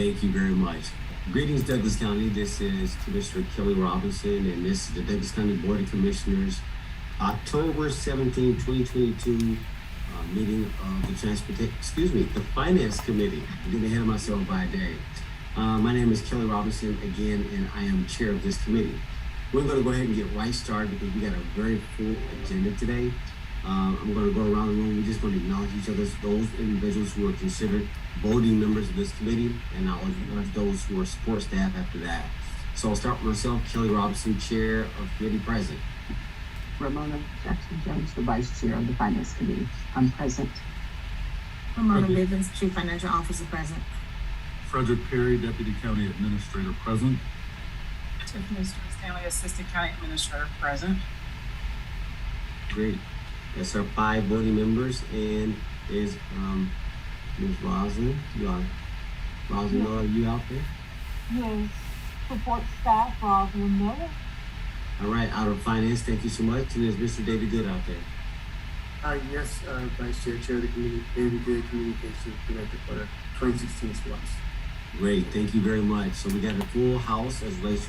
Thank you very much. Greetings, Douglas County. This is Commissioner Kelly Robinson, and this is the Douglas County Board of Commissioners, October 17, 2022, meeting of the Finance Committee. I'm getting ahead of myself by a day. My name is Kelly Robinson again, and I am chair of this committee. We're going to go ahead and get right started because we got a very full agenda today. I'm going to go around the room. We're just going to acknowledge each other, those individuals who are considered voting members of this committee, and I'll acknowledge those who are support staff after that. So I'll start with myself, Kelly Robinson, chair of committee, present. Ramona Jackson-Jones, the vice chair of the Finance Committee. I'm present. Ramona Bivens, chief financial officer, present. Frederick Perry, deputy county administrator, present. Tiffany Stanley, assistant county administrator, present. Great. That's our 5 voting members, and is Ms. Rosalind. Rosalind, are you out there? Yes. Support staff, Rosalind Miller. All right, out of finance, thank you so much. And there's Mr. David Good out there. Yes, Vice Chair of the Committee, David Good, Communications Director for the 2016 SPLOST. Great, thank you very much. So we got a full house as well as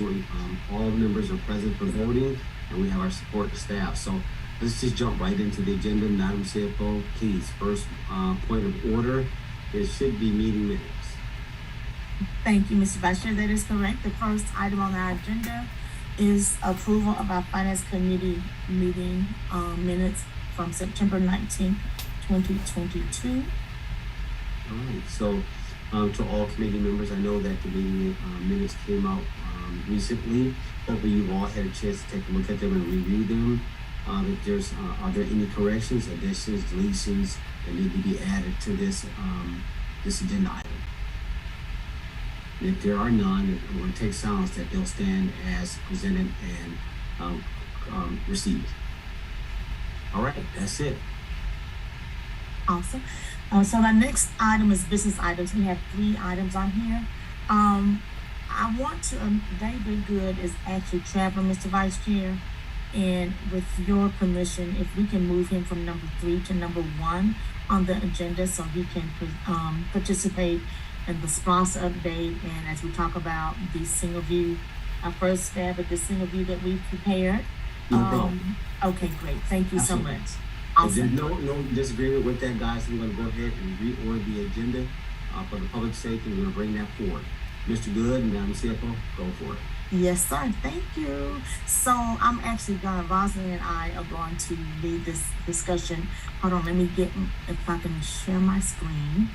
all members are present for voting, and we have our support staff. So let's just jump right into the agenda. Madam CFO, please, first point of order, there should be meeting minutes. Thank you, Mr. Vice Chair. That is correct. The first item on our agenda is approval of our Finance Committee meeting minutes from September 19th, 2022. All right, so to all committee members, I know that the meeting minutes came out recently. Hopefully you've all had a chance to take a look at them and review them. If there's, are there any corrections, additions, deletions that need to be added to this agenda item? If there are none, I'm going to take silence that they'll stand as presented and received. All right, that's it. Awesome. So our next item is business items. We have 3 items on here. I want to, David Good is actually traveling, Mr. Vice Chair. And with your permission, if we can move him from number 3 to number 1 on the agenda so he can participate in the SPLOST update, and as we talk about the single view, our first stab at the single view that we've prepared. No problem. Okay, great. Thank you Absolutely. so much. If Awesome. there's no disagreement with that, guys, I'm going to go ahead and reorder the agenda for the public's sake, and we're going to bring that forward. Mr. Good and Madam CFO, go for it. Yes, sir. Thank you. So I'm actually Rosalind and I are going to lead this discussion. Hold on, let me get, if I can share my screen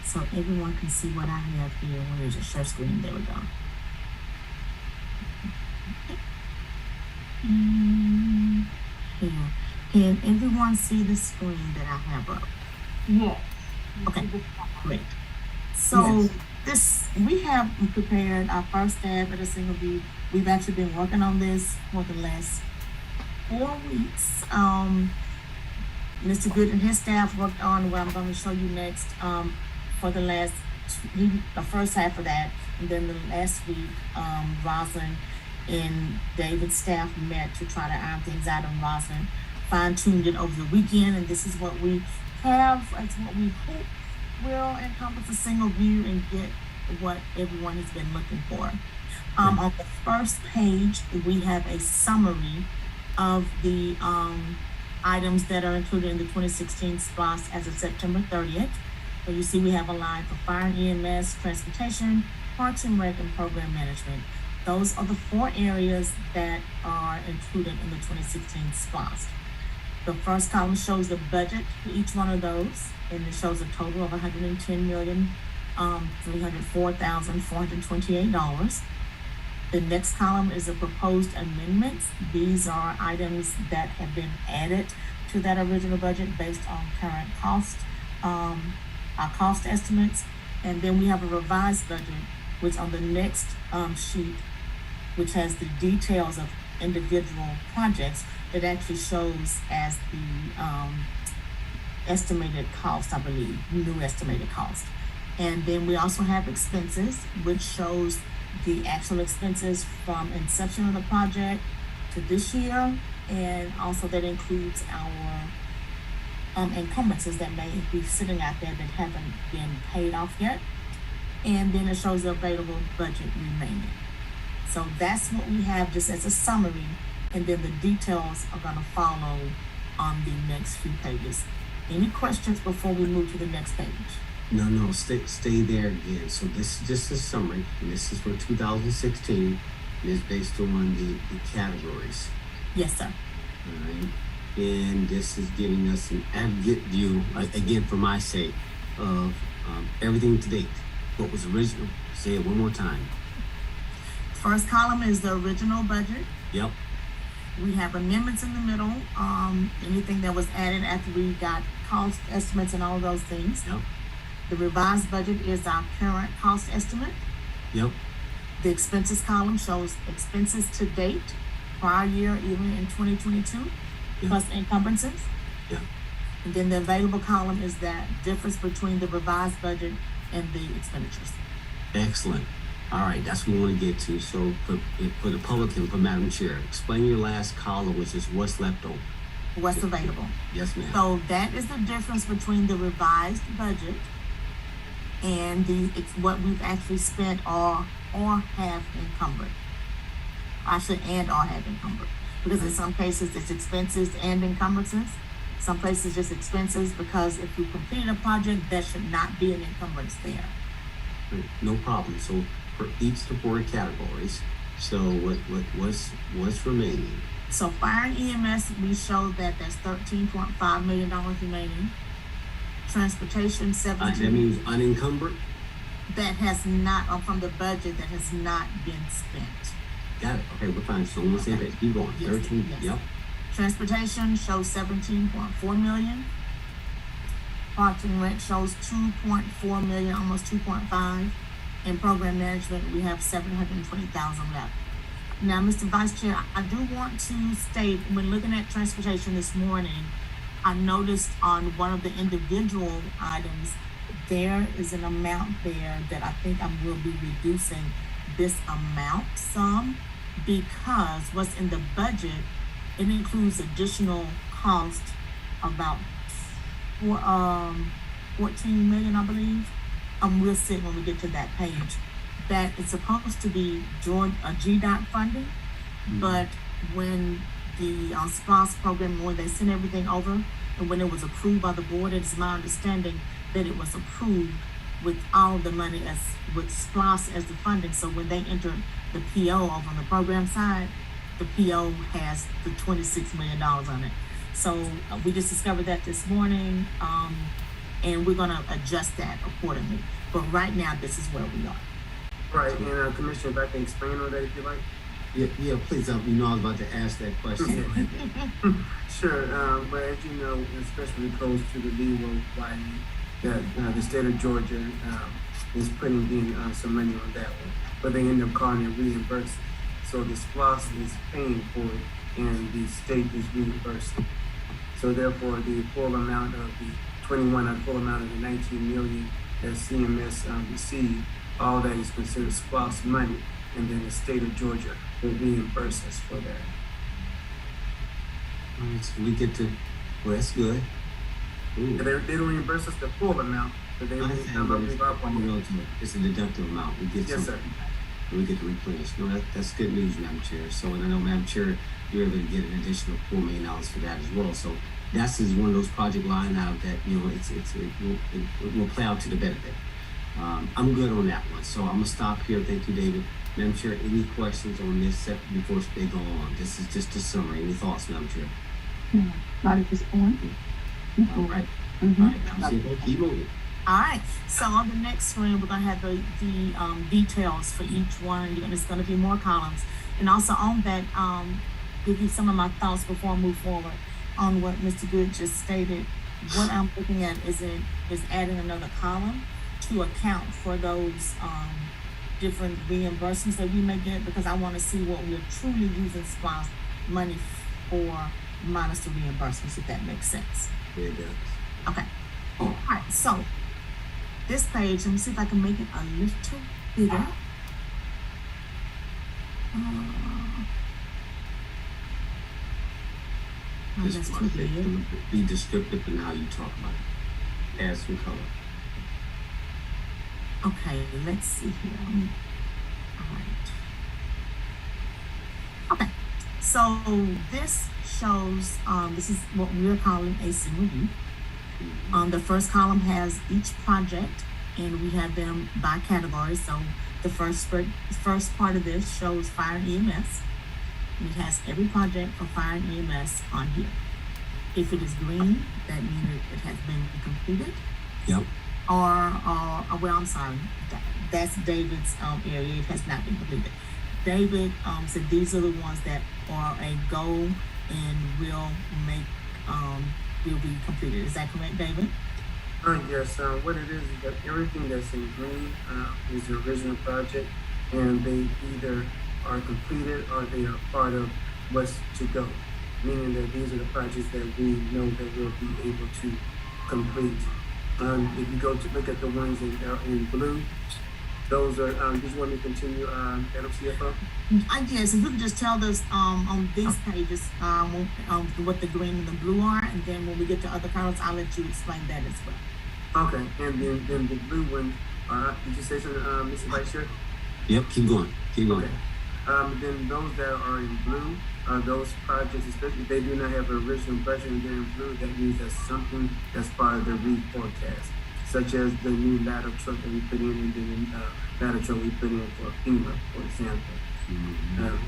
so everyone can see what I have here. Where is your share screen? There we go. Here. Can everyone see the screen that I have up? Yes. Okay, great. So Yes. we have prepared our first stab at a single view. We've actually been working on this for the last 4 weeks. Mr. Good and his staff worked on what I'm going to show you next for the the first half of that. And then the last week, Rosalind and David's staff met to try to iron things out, and Rosalind fine-tuned it over the weekend. And this is what we have, it's what we hope will encompass a single view and get what everyone has been looking for. On the first page, we have a summary of the items that are included in the 2016 SPLOST as of September 30th. So you see we have a line for fire and EMS, transportation, parks and rec, and program management. Those are the 4 areas that are included in the 2016 SPLOST. The first column shows the budget for each one of those, and it shows a total of $110,304,428. The next column is the proposed amendments. These are items that have been added to that original budget based on current cost, our cost estimates. And then we have a revised budget, which on the next sheet, which has the details of individual projects, it actually shows as the estimated cost, I believe, new estimated cost. And then we also have expenses, which shows the actual expenses from inception of the project to this year, and also that includes our encumbrances that may be sitting out there that haven't been paid off yet. and then it shows the available budget remaining. So that's what we have just as a summary, and then the details are gonna follow on the next few pages. Any questions before we move to the next page? No, stay there again. So this is just a summary, and this is for 2016, and it's based on the categories. Yes, sir. All right, and this is giving us an aggregate view, again, for my sake, of everything to date. What was original? Say it one more time. First column is the original budget. Yep. We have amendments in the middle, anything that was added after we got cost estimates and all those things. Yep. The revised budget is our current cost estimate. Yep. The expenses column shows expenses to date, prior year, even in 2022, Yeah. plus encumbrances. Yeah. And then the available column is that difference between the revised budget and the expenditures. Excellent. All right, that's what we want to get to. So for the public and for Madam Chair, explain your last column, which is what's left over. What's available? Yes, ma'am. So that is the difference between the revised budget and what we've actually spent or have encumbered. I should and or have encumbered. Because in some cases it's expenses and encumbrances. Some places just expenses, because if you complete a project, there should not be an encumbrance there. No problem. So for each of the four categories, so what's remaining? So fire and EMS, we show that there's $13.5 million remaining. Transportation, That 17. means unencumbered. That has not, from the budget, that has not been spent. Got it. Okay, we're fine. So we'll say that. Keep going. Yes, 13. yes. Yep. Transportation shows 17.4 million. Parks and Rec shows 2.4 million, almost 2.5. In program management, we have 720,000 left. Now, Mr. Vice Chair, I do want to state, when looking at transportation this morning, I noticed on one of the individual items, there is an amount there that I think I will be reducing this amount some, because what's in the budget, it includes additional cost about 14 million, I believe. We'll see when we get to that page. That it's supposed to be GDOT funding, but when the SPOS program, when they sent everything over, and when it was approved by the board, it's my understanding that it was approved with all the money with SPOS as the funding. So when they entered the PO over on the program side, the PO has the $26 million on it. So we just discovered that this morning, and we're gonna adjust that accordingly. But right now, this is where we are. Right, and Commissioner, if I can expand on that if you like. Yeah, please. I was about to ask that question. Sure, but as you know, especially close to the Leeway widening, that the state of Georgia is putting in some money on that one, but they end up calling it reimbursement. So the SPOS is paying for it, and the state is reimbursing. So therefore, the full amount of the 21 and full amount of the 19 million that CMS received, all that is considered SPOS money, and then the state of Georgia will reimburse us for that. All right, so we get to. Well, that's good. Ooh. They don't reimburse us the full amount, but they reimburse It's a deductible amount. We get Yes, sir. and we get to replenish. No, that's good news, Madam Chair. So, and I know, Madam Chair, you're able to get an additional $4 million for that as well. So that's is one of those project line items that, you know, it will play out to the benefit. I'm good on that one. So I'm gonna stop here. Thank you, David. Madam Chair, any questions on this before they go on? This is just a summary. Any thoughts, Madam Chair? No, not at this point. All right. Mhm. All right, Madam Chair, keep moving. All right, so on the next screen, we're gonna have the details for each one, and it's gonna be more columns. And also on that, give you some of my thoughts before I move forward on what Mr. Good just stated. What I'm looking at is adding another column to account for those different reimbursements that we may get, because I wanna see what we're truly using SPOS money for minus the reimbursements, if that makes sense. Yeah, it does. Okay. All right, so this page, let me see if I can make it a little bigger. Oh, that's Just too want to big. be descriptive in how you talk about it. Add some color. Okay, let's see here. All right. Okay, so this shows, this is what we're calling a single view. The first column has each project, and we have them by category. So the first part of this shows fire and EMS. It has every project for fire and EMS on here. If it is green, that means it has been completed. Yep. Well, I'm sorry, that's David's area. It has not been completed. David said these are the ones that are a goal and will be completed. Is that correct, David? Yes, what it is that everything that's in green is the original project, and they either are completed or they are part of what's to go, meaning that these are the projects that we know that we'll be able to complete. If you go to look at the ones in blue, those are, did you want me to continue, Madam CFO? Yes, if you could just tell us on these pages what the green and the blue are, and then when we get to other colors, I'll let you explain that as well. Okay, and then the blue one, did you say something, Mr. Vice Chair? Yep, keep going. Okay. Then those that are in blue, those projects, especially if they do not have an original budget and they're in blue, that means that's something that's part of the reforecast, such as the new ladder truck that we put in and then the ladder truck we put in for FEMA, for example.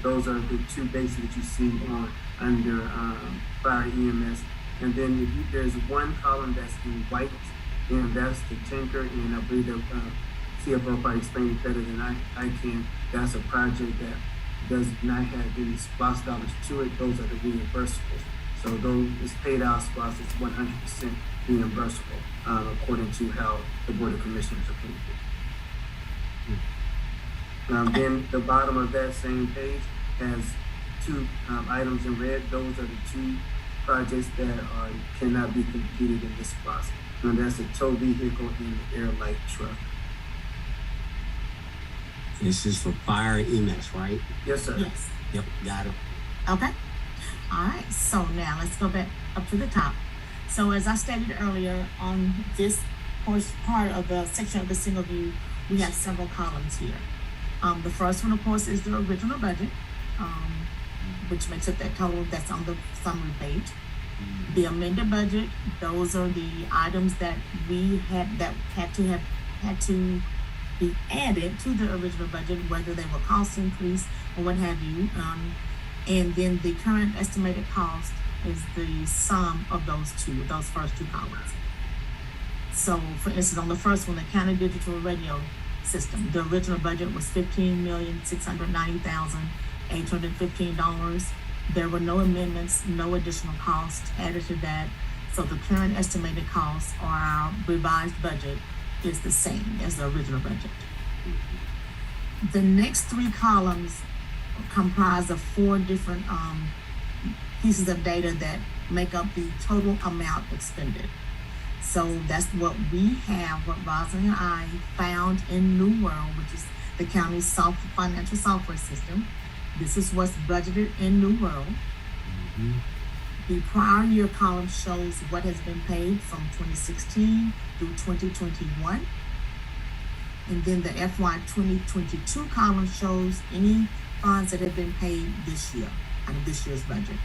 Those are the two bases that you see under fire EMS. And then there's one column that's in white, and that's the tanker, and I believe the CFO probably explain it better than I can. That's a project that does not have any SPOS dollars to it. Those are the reimbursables. So those is paid out SPOS is 100% reimbursable according to how the Board of Commissioners approved it. Then the bottom of that same page has two items in red. Those are the two projects that cannot be completed in this SPOS. And that's a tow vehicle and the air light truck. This is for fire EMS, right? Yes, sir. Yes. Yep, got it. Okay. All right. So now let's go back up to the top. So as I stated earlier, on this part of the section of the single view, we have several columns here. The first one, of course, is the original budget, which makes up that total that's on the summary page. The amended budget, those are the items that we had to be added to the original budget, whether they were cost increase or what have you. And then the current estimated cost is the sum of those first two columns. So for instance, on the first one, the county digital radio system, the original budget was $15,690,815. There were no amendments, no additional costs added to that. So the current estimated cost or our revised budget is the same as the original budget. The next three columns comprise of four different pieces of data that make up the total amount expended. So that's what we have, what Rosalind and I found in New World, which is the county's financial software system. This is what's budgeted in New World. The prior year column shows what has been paid from 2016 through 2021. And then the FY 2022 column shows any funds that have been paid this year, out of this year's budget.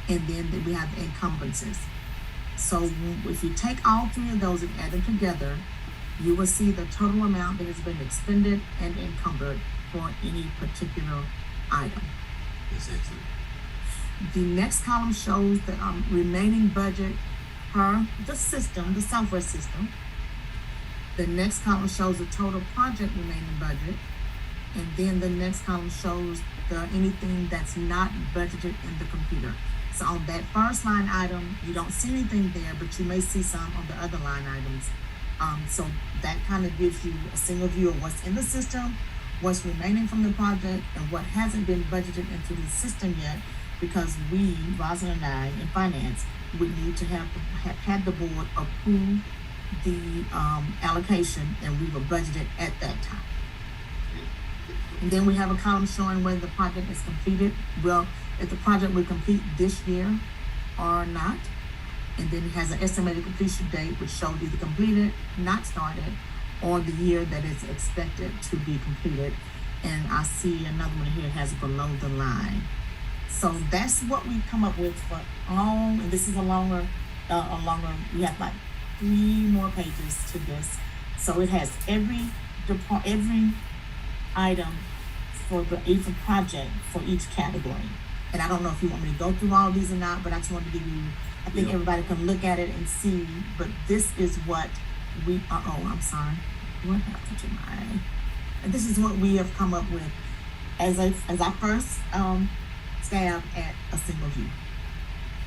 And then we have the encumbrances. So if you take all three of those and add them together, you will see the total amount that has been expended and encumbered for any particular item. That's excellent. The next column shows the remaining budget per the system, the software system. The next column shows the total project remaining budget. And then the next column shows anything that's not budgeted in the computer. So on that first line item, you don't see anything there, but you may see some on the other line items. So that kind of gives you a single view of what's in the system, what's remaining from the project, and what hasn't been budgeted into the system yet, because we, Rosalind and I, in finance, would need to have had the board approve the allocation, and we were budgeted at that time. And then we have a column showing whether the project is completed. Well, if the project will complete this year or not. And then it has an estimated completion date, which shows either completed, not started, or the year that it's expected to be completed. And I see another one here has below the line. So that's what we come up with for all, and this is a longer, we have like 3 more pages to this. So it has every item for each project for each category. And I don't know if you want me to go through all of these or not, but I just wanted to give you, I think Yeah. everybody can look at it and see, but this is what we, I'm sorry. What happened to and this is what we have come up with as our first stab at a single view.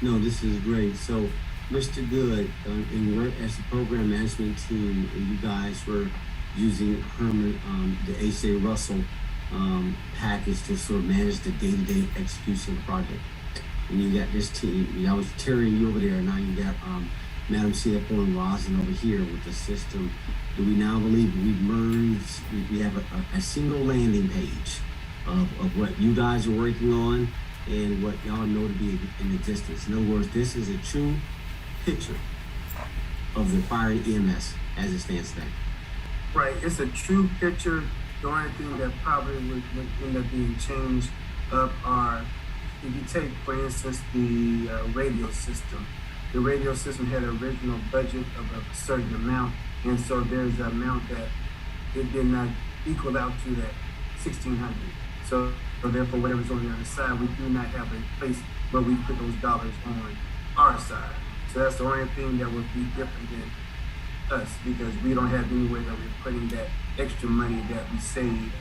No, this is great. So, Mr. Good, and we're as the program management team, and you guys were using Herman, the H.A. Russell package to sort of manage the day-to-day execution of the project. And you got this team. I was tearing you over there, and now you got Madam CFO and Rosin over here with the system. Do we now believe we've merged? We have a single landing page of what you guys are working on and what y'all know to be in existence. In other words, this is a true picture of the fire EMS as it stands today. Right, it's a true picture. The only thing that probably would end up being changed up are, if you take, for instance, the radio system. The radio system had an original budget of a certain amount, and so there's an amount that it did not equal out to that 1,600. So therefore, whatever's on the other side, we do not have a place where we put those dollars on our side. So that's the only thing that would be different than us, because we don't have anywhere that we're putting that extra money that we saved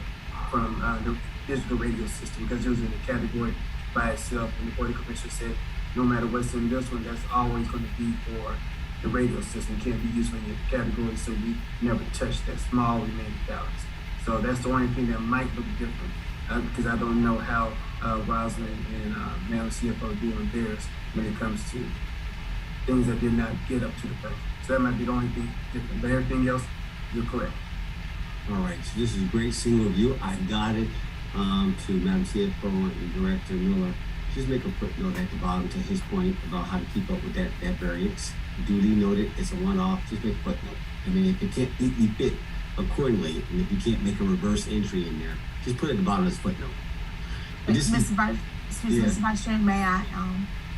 from the digital radio system, because it was in a category by itself, and the Board of Commissioners said no matter what's in this one, that's always going to be for the radio system. It can't be used for any other category, so we never touched that small remaining balance. So that's the only thing that might look different, because I don't know how Rosalind and Madam CFO do on theirs when it comes to things that did not get up to the budget. So that might be the only thing different, but everything else, you're correct. All right, so this is a great single view. I got it to Madam CFO and Director Miller. Just make a footnote at the bottom to his point about how to keep up with that variance. Duly noted, it's a one-off. Just make a footnote. I mean, if it can't neatly fit accordingly, and if you can't make a reverse entry in there, just put it at the bottom of this footnote. And this is, Mr. Vice Chair, may I?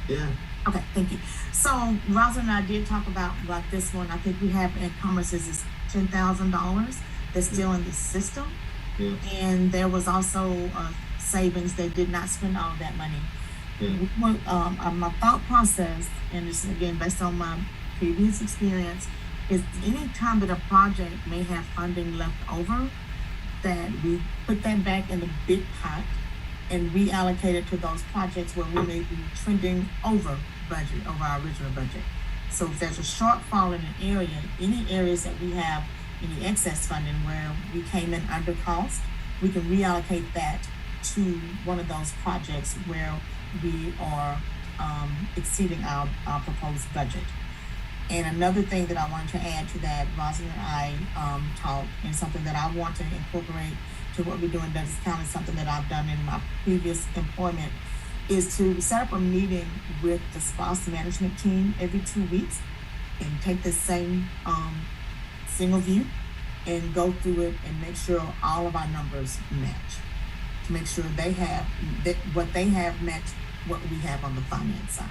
yeah. Okay, thank you. So Rosalind and I did talk about this one. I think we have encumbrances is $10,000 that's still in the system. Yeah. And there was also savings. They did not spend all that money. Yeah. My thought process, and this is again based on my previous experience, is any time that a project may have funding left over, that we put that back in the big pot and reallocate it to those projects where we may be trending over budget, over our original budget. So if there's a shortfall in an area, any areas that we have any excess funding where we came in under cost, we can reallocate that to one of those projects where we are exceeding our proposed budget. And another thing that I wanted to add to that, Rosalind and I talked, and something that I want to incorporate to what we do in Douglas County, something that I've done in my previous employment, is to set up a meeting with the SPOS management team every 2 weeks and take the same single view and go through it and make sure all of our numbers match, to make sure they have what they have match what we have on the finance side.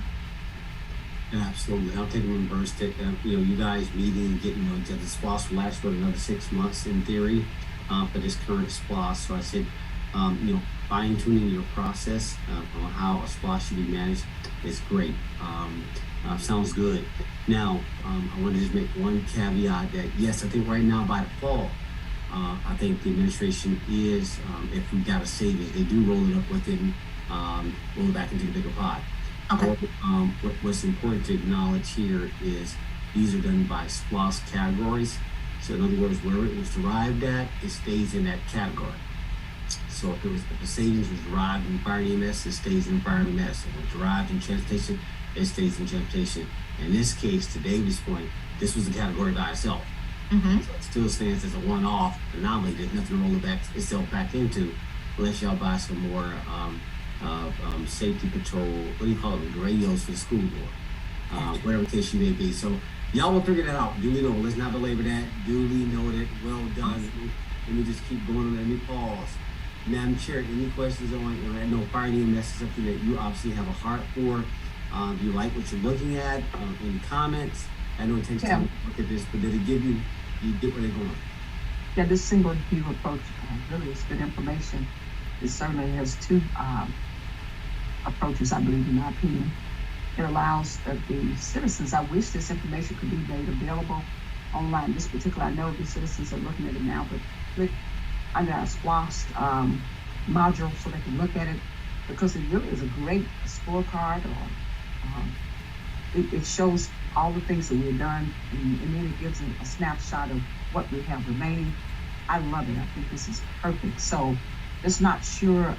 Absolutely. I'll take a reverse take. You guys meeting and getting each other's SPOS will last for another 6 months in theory for this current SPOS. So I said, fine tuning your process on how a SPOS should be managed is great. Sounds good. Now, I want to just make one caveat that yes, I think right now by default, I think the administration is, if we got a savings, they do roll it up within, roll it back into the bigger pot. Okay. What's important to acknowledge here is these are done by SPOS categories. So in other words, where it was derived at, it stays in that category. So if the savings was derived in fire EMS, it stays in fire EMS. If it was derived in transportation, it stays in transportation. In this case, to David's point, this was a category by itself. Mm-hmm. So it still stands as a one-off anomaly. There's nothing to roll it back itself back into, unless y'all buy some more safety patrol, what do you call it, radios for the school board. whatever case you may be. So y'all will figure that out. Duly noted. Let's not belabor that. Duly noted. Well done. Let me just keep going. Let me pause. Madam Chair, any questions on, I know fire EMS is something that you obviously have a heart for. Do you like what you're looking at? Any comments? I know it takes time to look at this, but did it give you get where they're going? Yeah, this single view approach really is good information. It certainly has two approaches, I believe, in my opinion. It allows the citizens, I wish this information could be made available online. This particular, I know the citizens are looking at it now, but click under our SPLOST module so they can look at it, because it really is a great scorecard, or it shows all the things that we've done, and then it gives a snapshot of what we have remaining. I love it. I think this is perfect. So just not sure,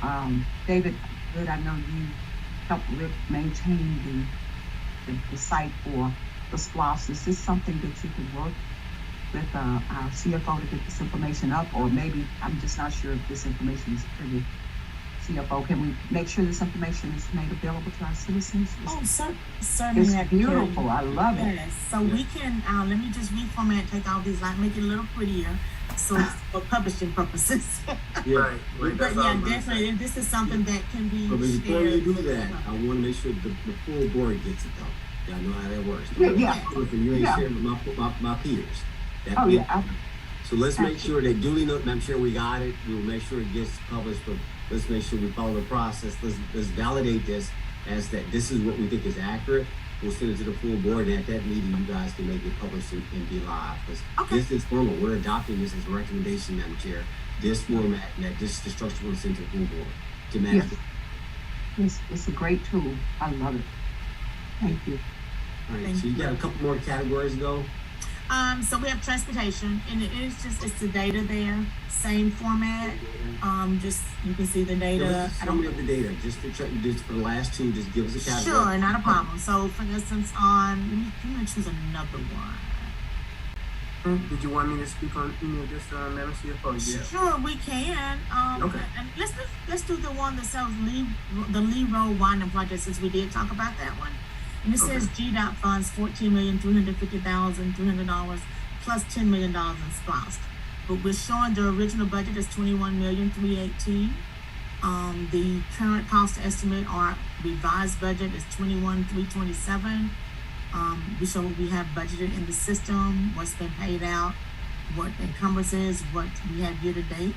David, good, I know you helped Rick maintain the site for the SPLOST. Is this something that you could work with our CFO to get this information up? Or maybe, I'm just not sure if this information is pretty. CFO, can we make sure this information is made available to our citizens? Certainly. It's beautiful. I love it. Yes. So we can, let me just reformat, take all these, like, make it a little prettier, so it's for publishing purposes. Right. But That's all yeah, I'm gonna definitely, say. and this is something that can be But before you shared. do that, I want to make sure the full board gets it though. Y'all know how that works. Yeah. You ain't Yeah. sharing with my peers. That Oh, means- yeah. So let's make sure that duly noted, I'm sure we got it. We will make sure it gets published, but let's make sure we follow the process. Let's validate this as that this is what we think is accurate. We'll send it to the full board, and at that meeting, you guys can make it published and be live. Because Okay. this is formal. We're adopting this as a recommendation, Madam Chair. This format, and that this is the structure we'll send to the full board to manage. Yes. It's a great tool. I love it. Thank you. All right, Thank so you got a couple more categories to go. So we have transportation, and it's the data there, same format. Just, you can see the Give data. us a summary of the data, just for the last two, just give us a category. Sure, not a problem. So for instance, let me choose another one. Did you want me to speak on any of this, Madam CFO? Yeah. Sure, we can. Okay. And let's do the one that says the Lee Road Winding Project, since we did talk about that one. And it says GDOT funds $14,350,300 plus $10 million in SPLOST. But we're showing the original budget is $21,318,000. The current cost estimate or revised budget is $21,327,000. We show what we have budgeted in the system, what's been paid out, what encumbrances, what we have year to date,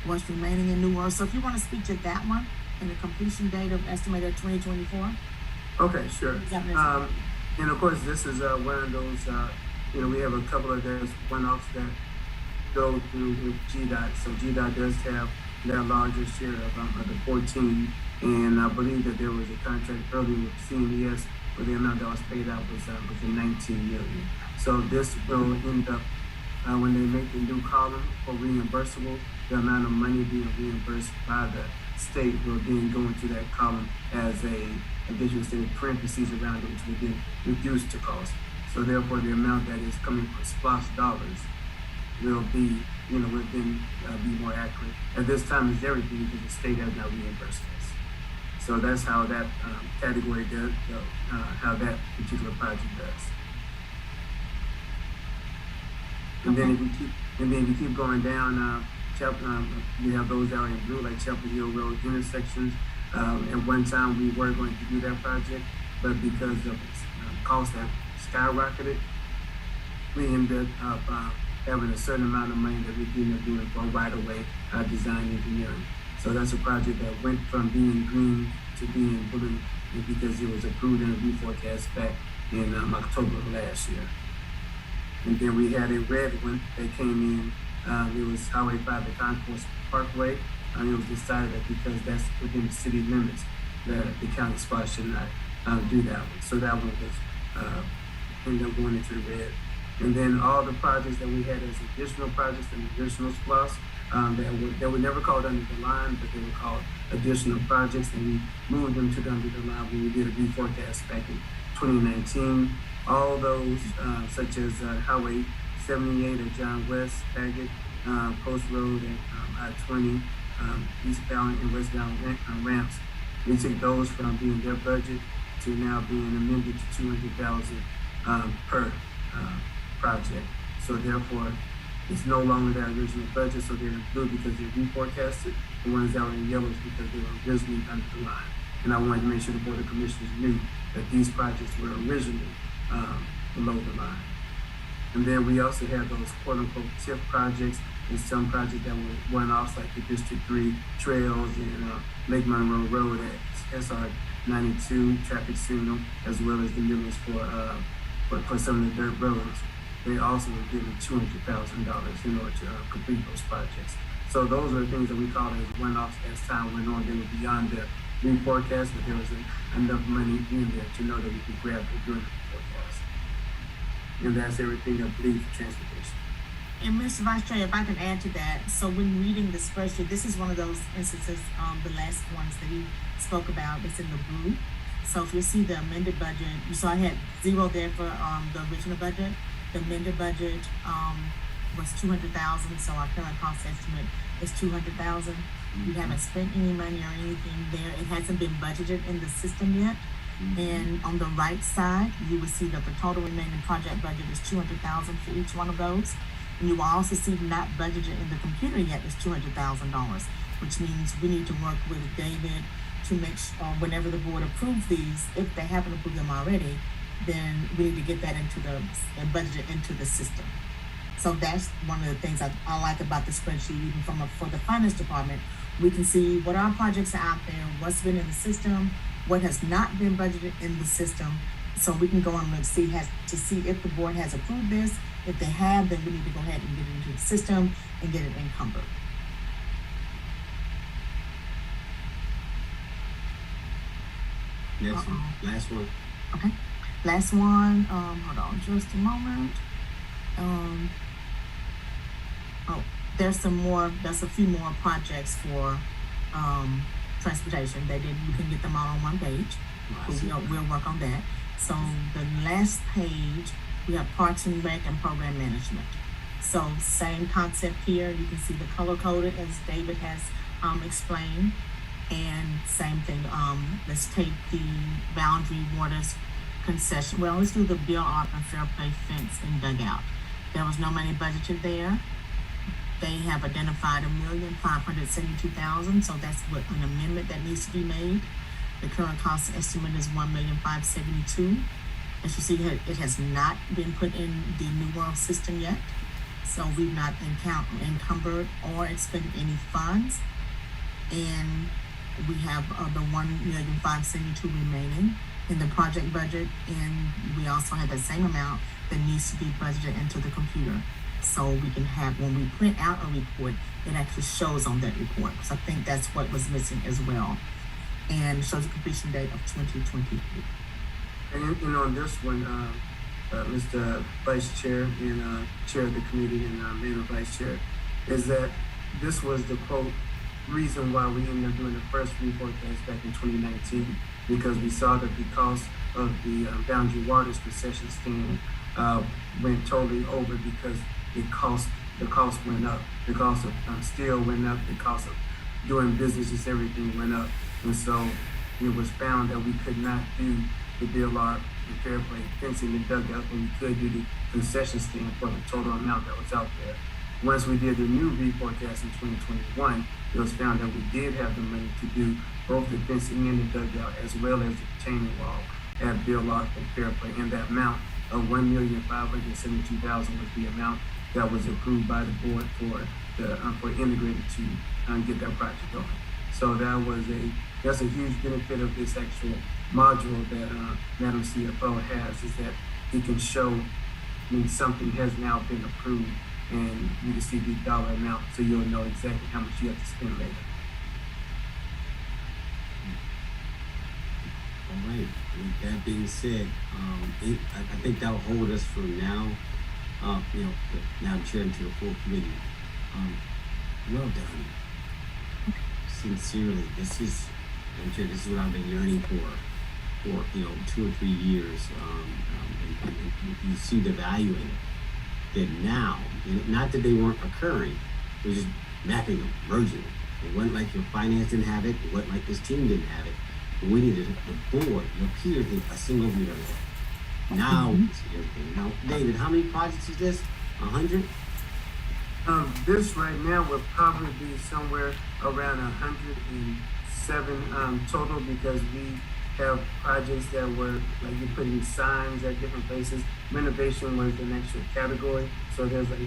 what's remaining in new work. So if you want to speak to that one, and the completion date of estimated 2024. Okay, sure. Examination. And of course, this is one of those, we have a couple of those one-offs that go through with GDOT. So GDOT does have their largest share of the 14. And I believe that there was a contract earlier with CMES where the amount that was paid out was the 19 million. So this will end up, when they make the new column for reimbursable, the amount of money being reimbursed by the state will then go into that column as a additional state parentheses around it, which will then reduce the cost. So therefore, the amount that is coming from SPLOST dollars will be, will then be more accurate. At this time, it's everything because the state has not reimbursed us. So that's how that category does, how that particular project does. And then if you keep going down, we have those out in blue, like Chapel Hill Road intersections. At one time, we were going to do that project, but because of costs that skyrocketed, we ended up having a certain amount of money that we ended up doing for right-of-way design engineering. So that's a project that went from being green to being blue because it was approved in a reforecast back in October of last year. And then we had a red one that came in. It was Highway 5 at Concourse Parkway. It was decided that because that's within the city limits, that the county spot should not do that one. So that one was ended up going into the red. And then all the projects that we had as additional projects and additional SPLOST that were never called under the line, but they were called additional projects, and we moved them to the under the line when we did a reforecast back in 2019. All those, such as Highway 78 at John West, Baggett, Post Road at I-20, eastbound and westbound ramps. We took those from being their budget to now being amended to 200,000 per project. So therefore, it's no longer their original budget, so they're in blue because they're reforecasted. The ones that were in yellow is because they were originally under the line. And I wanted to make sure the Board of Commissioners knew that these projects were originally below the line. And then we also have those quote unquote TIF projects and some projects that were one-offs like the District 3 trails and Lake Monroe Road at SR 92 traffic signal, as well as the millions for some of the dirt roads. They also were given $200,000 in order to complete those projects. So those are the things that we call as one-offs as time went on. They were beyond the reforecast, but there was enough money in there to know that we could grab it during the forecast. And that's everything I believe for transportation. And Mr. Vice Chair, if I can add to that, so when reading the spreadsheet, this is one of those instances, the last ones that he spoke about, it's in the blue. So if you see the amended budget, you saw I had zero there for the original budget. The amended budget was 200,000, so our current cost estimate is 200,000. We haven't spent any money or anything there. It hasn't been budgeted in the system yet. And on the right side, you will see that the total remaining project budget is 200,000 for each one of those. And you will also see not budgeted in the computer yet is $200,000, which means we need to work with David to make sure whenever the board approves these, if they haven't approved them already, then we need to get that into the budgeted into the system. So that's one of the things I like about the spreadsheet, even for the finance department. We can see what our projects are out there, what's been in the system, what has not been budgeted in the system. So we can go and look, see if the board has approved this. If they have, then we need to go ahead and get it into the system and get it encumbered. Next one, last one. Okay. Last one, hold on just a moment. There's a few more projects for transportation. You can get them all on one page. We'll work on that. So the last page, we have Parks and Rec and Program Management. So same concept here. You can see the color coded as David has explained. And same thing, let's take the Boundary Waters concession. Well, let's do the Bill Arthur Fair Play fence and dugout. There was no money budgeted there. They have identified $1,572,000, so that's what an amendment that needs to be made. The current cost estimate is $1,572,000. As you see, it has not been put in the New World system yet, so we've not encumbered or expended any funds. And we have the $1,572,000 remaining in the project budget, and we also have the same amount that needs to be budgeted into the computer, so we can have, when we print out a report, it actually shows on that report. So I think that's what was missing as well, and shows a completion date of 2023. And on this one, Mr. Vice Chair and Chair of the committee and Madam Vice Chair, is that this was the quote reason why we ended up doing the first reforecast back in 2019, because we saw that the cost of the Boundary Waters concession stand went totally over because the cost went up. The cost of steel went up. The cost of doing businesses, everything went up. And so it was found that we could not do the Bill Arthur and Fair Play fencing and dugout, but we could do the concession stand for the total amount that was out there. Once we did the new reforecast in 2021, it was found that we did have the money to do both the fencing and the dugout, as well as the retaining wall at Bill Arthur and Fair Play. And that amount of $1,572,000 was the amount that was approved by the board for integrated to get that project going. So that's a huge benefit of this actual module that Madam CFO has, is that it can show when something has now been approved, and you can see the dollar amount, so you'll know exactly how much you have to spend later. All right. With that being said, I think that'll hold us for now. Now Chair into the full committee. Well done. Sincerely, this is what I've been yearning for 2 or 3 years. And you see the value in it. That now, not that they weren't occurring, it was just mapping them, merging them. It wasn't like your finance didn't have it. It wasn't like this team didn't have it. We needed the board, your peers, need a single view of everything. Now we see everything. Now, David, how many projects is this? 100? This right now will probably be somewhere around 107 total because we have projects that were like you're putting signs at different places. Renovation was an extra category, so there's like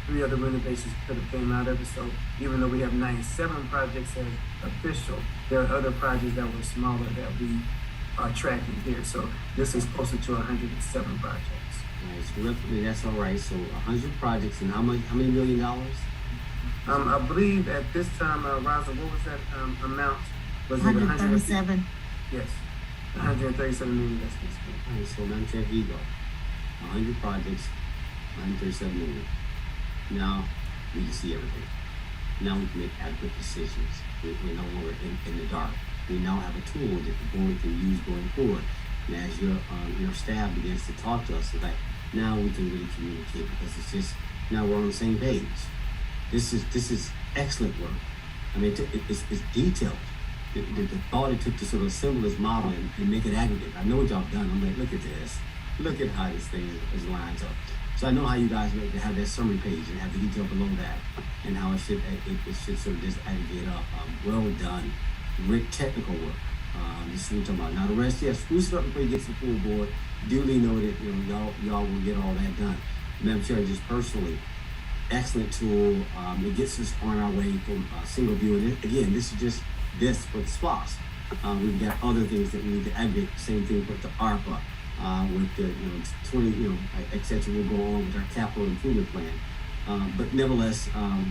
3 other renovations could have came out of it. So even though we have 97 projects as official, there are other projects that were smaller that we are tracking here. So this is closer to 107 projects. Nice. Roughly, that's all right. So 100 projects and how many $1 million? I believe at this time, Rosa, what was that amount? Was it 137. Yes, 137 million. That's what's good. All right, so Madam Chair, here you go. 100 projects, 137 million. Now we can see everything. Now we can make adequate decisions. We're no longer in the dark. We now have a tool that the board can use going forward. And as your staff begins to talk to us, it's like now we can really communicate because it's just now we're on the same page. This is excellent work. I mean, it's detailed. The thought it took to sort of assemble this model and make it aggregate. I know what y'all done. I'm like, look at this. Look at how this thing is lined up. So I know how you guys make to have that summary page and have the detail below that, and how it should sort of just aggregate up. Well done, great technical work. This is what we're talking about. Now the rest, yes, spruce it up before you get to the full board. Duly noted, y'all will get all that done. Madam Chair, just personally, excellent tool. It gets us on our way from single view. And again, this is just this for the SPOS. We've got other things that we need to aggregate. Same thing with the ARPA. With the 20 et cetera, we'll go on with our capital improvement plan. But nevertheless,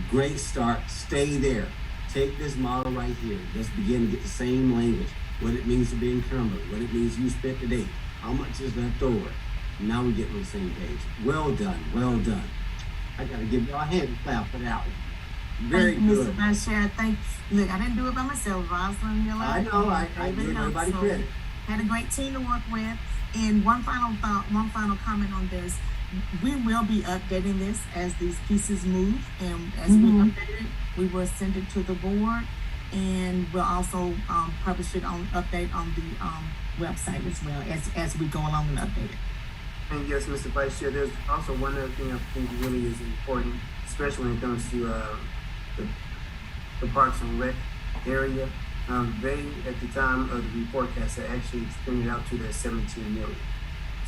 great start. Stay there. Take this model right here. Let's begin to get the same language. What it means to be encumbered. What it means you spent today. How much is left over. Now we get on the same page. Well done. Well done. I gotta give y'all a hand clap for that one. Very Thank you, good. Mr. Vice Chair. Look, I didn't do it by myself. Rosalind Miller. I know. I David give helped, everybody so credit. Had a great team to work with. And one final thought, one final comment on this. We will be updating this as these pieces move, and as we update it, we will send it to the board, and we'll also publish it on update on the website as well as we go along and update it. And yes, Mr. Vice Chair, there's also one other thing I think really is important, especially when it comes to the Parks and Rec area. They, at the time of the reforecast, had actually extended out to that 17 million.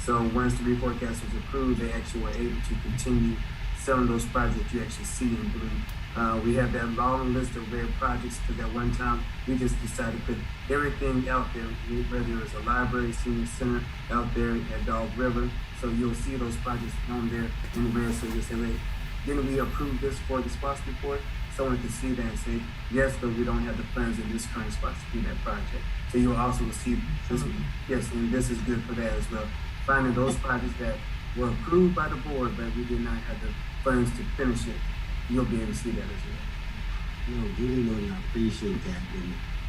So once the reforecast was approved, they actually were able to continue selling those projects you actually see in blue. We have that long list of red projects because at one time we just decided to put everything out there, whether it was a library, senior center out there at Dog River. So you'll see those projects on there in red. So you say, wait, didn't we approve this for the SPOS report? Someone can see that and say, yes, but we don't have the funds in this current spot to do that project. So you'll also see this, yes, and this is good for that as well. Finding those projects that were approved by the board, but we did not have the funds to finish it, you'll be able to see that as well. Duly noted, I appreciate that.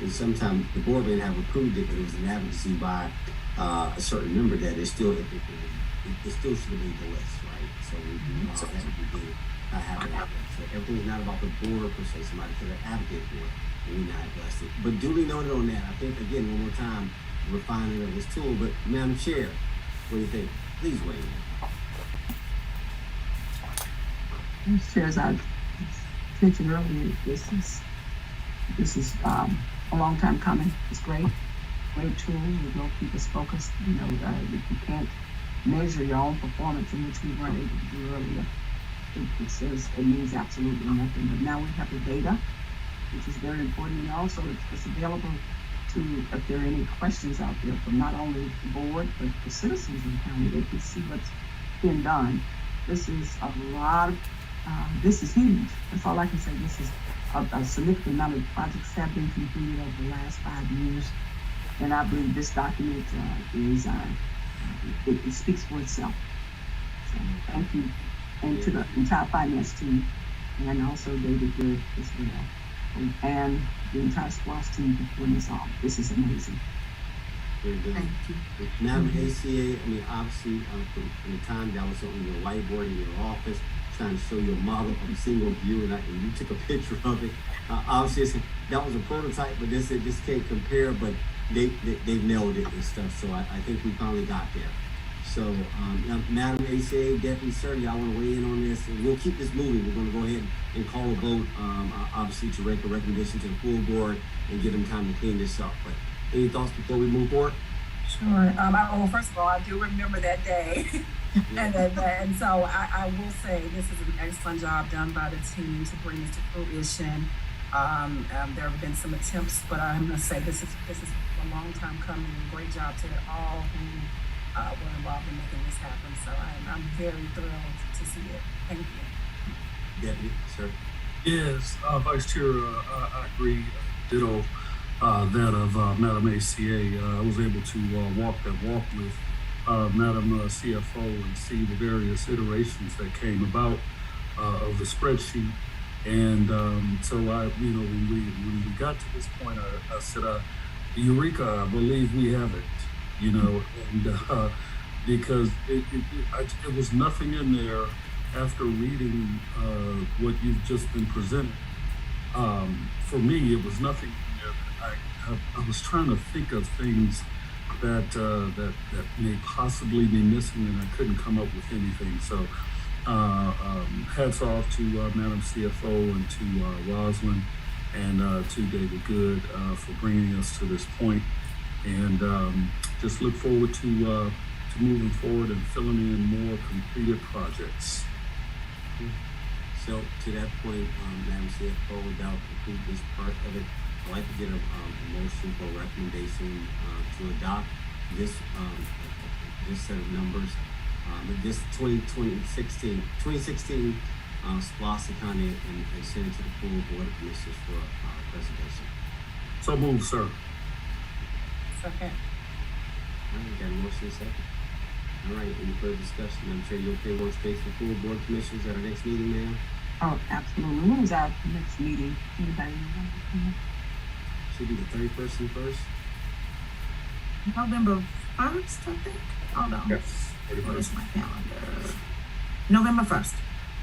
And sometimes the board may have approved it, but it was an advocacy by a certain member that it still should have made the list, right? So we also have to do have it out there. So everything's not about the board per se. Somebody could have advocated for it, and we're not blessed it. But duly noted on that. I think again one more time, refining of this tool. But Madam Chair, what do you think? Please weigh in. Mr. Chair, as I mentioned earlier, this is a long time coming. It's great tool. It will keep us focused. If you can't measure your own performance, in which we weren't able to do earlier, it says it means absolutely nothing. But now we have the data, which is very important, and also it's available to, if there are any questions out there from not only the board but the citizens in the county, they can see what's been done. This is a lot of, this is huge. That's all I can say. This is a significant amount of projects have been completed over the last 5 years, and I believe this document is it speaks for itself. So thank you, and to the entire finance team, and also David Good as well, and the entire SPOS team for putting this on. This is amazing. Very good. Thank you. Now the ACA, I mean, obviously, from the time that was on your whiteboard in your office, trying to show you a model of a single view, and you took a picture of it. Obviously, that was a prototype, but this can't compare. But they've nailed it and stuff. So I think we finally got there. So, now, Madam ACA Deputy Sir, y'all want to weigh in on this? And we'll keep this moving. We're going to go ahead and call a vote, obviously to make a recommendation to the full board and give them time to clean this up. But any thoughts before we move forward? Sure. Well, first of all, I do remember that day. and so I will say this is an excellent job done by the team to bring this to fruition. There have been some attempts, but I'm going to say this is a long time coming. Great job to all who were involved in making this happen. So I'm very thrilled to see it. Thank you. Deputy Sir. Yes, Vice Chair, I agree. Ditto that of Madam ACA. I was able to walk that walk with Madam CFO and see the various iterations that came about of the spreadsheet. And so when we got to this point, I said, Eureka, I believe we have it, and because it was nothing in there after reading what you've just been presented. For me, it was nothing in there that I was trying to think of things that may possibly be missing, and I couldn't come up with anything. So hats off to Madam CFO and to Rosalind and to David Good for bringing us to this point. And just look forward to moving forward and filling in more completed projects. So to that point, Madam CFO, without complete this part of it, I'd like to get a motion for recommendation to adopt this set of numbers. This 2016 SPLOST economy and send it to the full board of commissioners for presentation. So move, sir. Second. All right, we got a motion and a second. All right, any further discussion? I'm sure you're okay once space for full board commissioners at our next meeting, ma'am? Oh, absolutely. When is our next meeting? Anybody remember? Should be the 31st and 1st. November 1st, I think. Hold on. Yes. Where's my calendar? November 1st.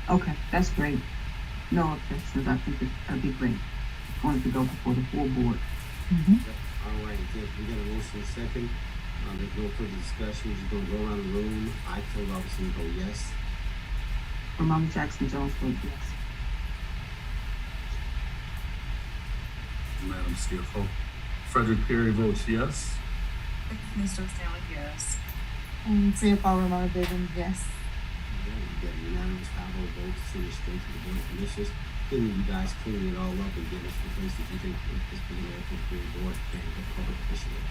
Okay, that's great. No objections. I think that'd be great. Wanted to go before the full board. All right, we got a motion and a second. There's no further discussion. We're just gonna go around the room. I tell Robinson to go yes. Ramona Jackson Jones vote yes. Madam CFO. Frederick Perry votes yes. Mr. Stanley, yes. And CFO Ramona Bivens, yes. Okay, we got a unanimous 5-0 vote to send it straight to the board of commissioners. Then you guys clean it all up and get us to the place that you think is being able to the board and the public officially.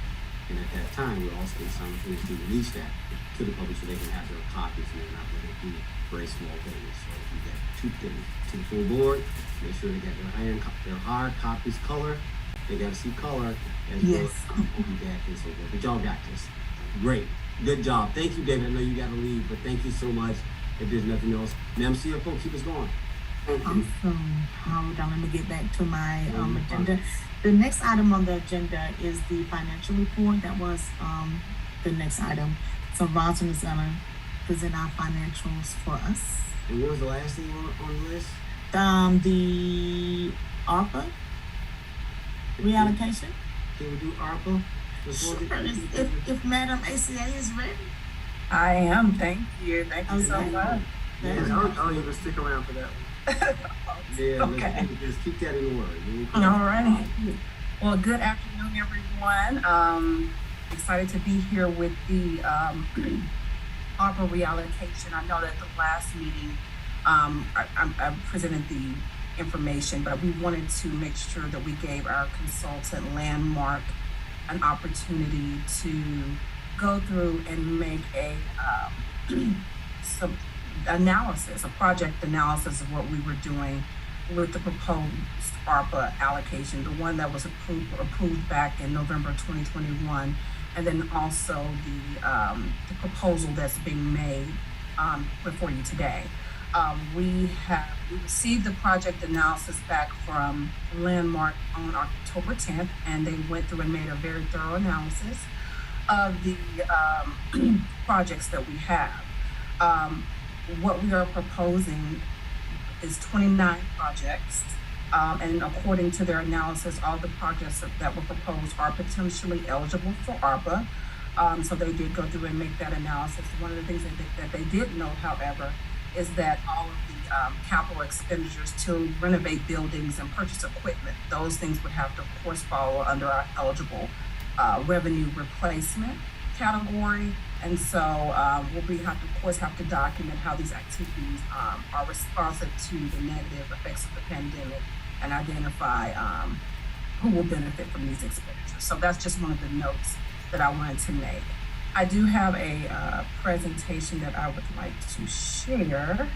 And at that time, we're also going to simultaneously release that to the public so they can have their copies and they're not going to be very small things. So if you get two things to the full board, make sure they get their hard copies color. They got to see color as Yes. well as ODAC and so forth. But y'all got this. Great. Good job. Thank you, David. I know you got to leave, but thank you so much. If there's nothing else, Madam CFO, keep us going. Awesome. Hold on, let me get back to my agenda. The next item on the agenda is the financial report. That was the next item. So Rosalind is gonna present our financials for us. And what was the last thing on the list? The ARPA reallocation. Can we do ARPA? Sure, if Madam ACA is ready. I am. Thank you. Thank you so Okay. much. Yeah, I'll even stick around for that one. Yeah, Okay. let's keep that in order. All right. Well, good afternoon, everyone. Excited to be here with the ARPA reallocation. I know that the last meeting, I presented the information, but we wanted to make sure that we gave our consultant Landmark an opportunity to go through and make a some analysis, a project analysis of what we were doing with the proposed ARPA allocation, the one that was approved back in November 2021, and then also the proposal that's being made before you today. We received the project analysis back from Landmark on October 10th, and they went through and made a very thorough analysis of the projects that we have. What we are proposing is 29 projects And according to their analysis, all the projects that were proposed are potentially eligible for ARPA. So they did go through and make that analysis. One of the things that they did note, however, is that all of the capital expenditures to renovate buildings and purchase equipment, those things would have to, of course, fall under our eligible revenue replacement category. And so have to document how these activities are responsive to the negative effects of the pandemic and identify who will benefit from these expenditures. So that's just one of the notes that I wanted to make. I do have a presentation that I would like to share.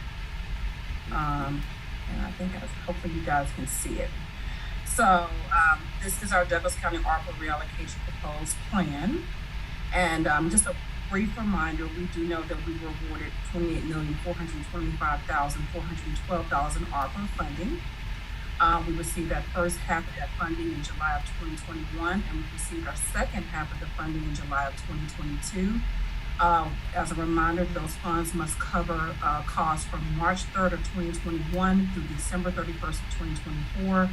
And I think hopefully you guys can see it. So this is our Douglas County ARPA reallocation proposed plan. And just a brief reminder, we do know that we were awarded $28,425,412 in ARPA funding. We received that first half of that funding in July of 2021, and we received our second half of the funding in July of 2022. As a reminder, those funds must cover costs from March 3rd of 2021 through December 31st of 2024.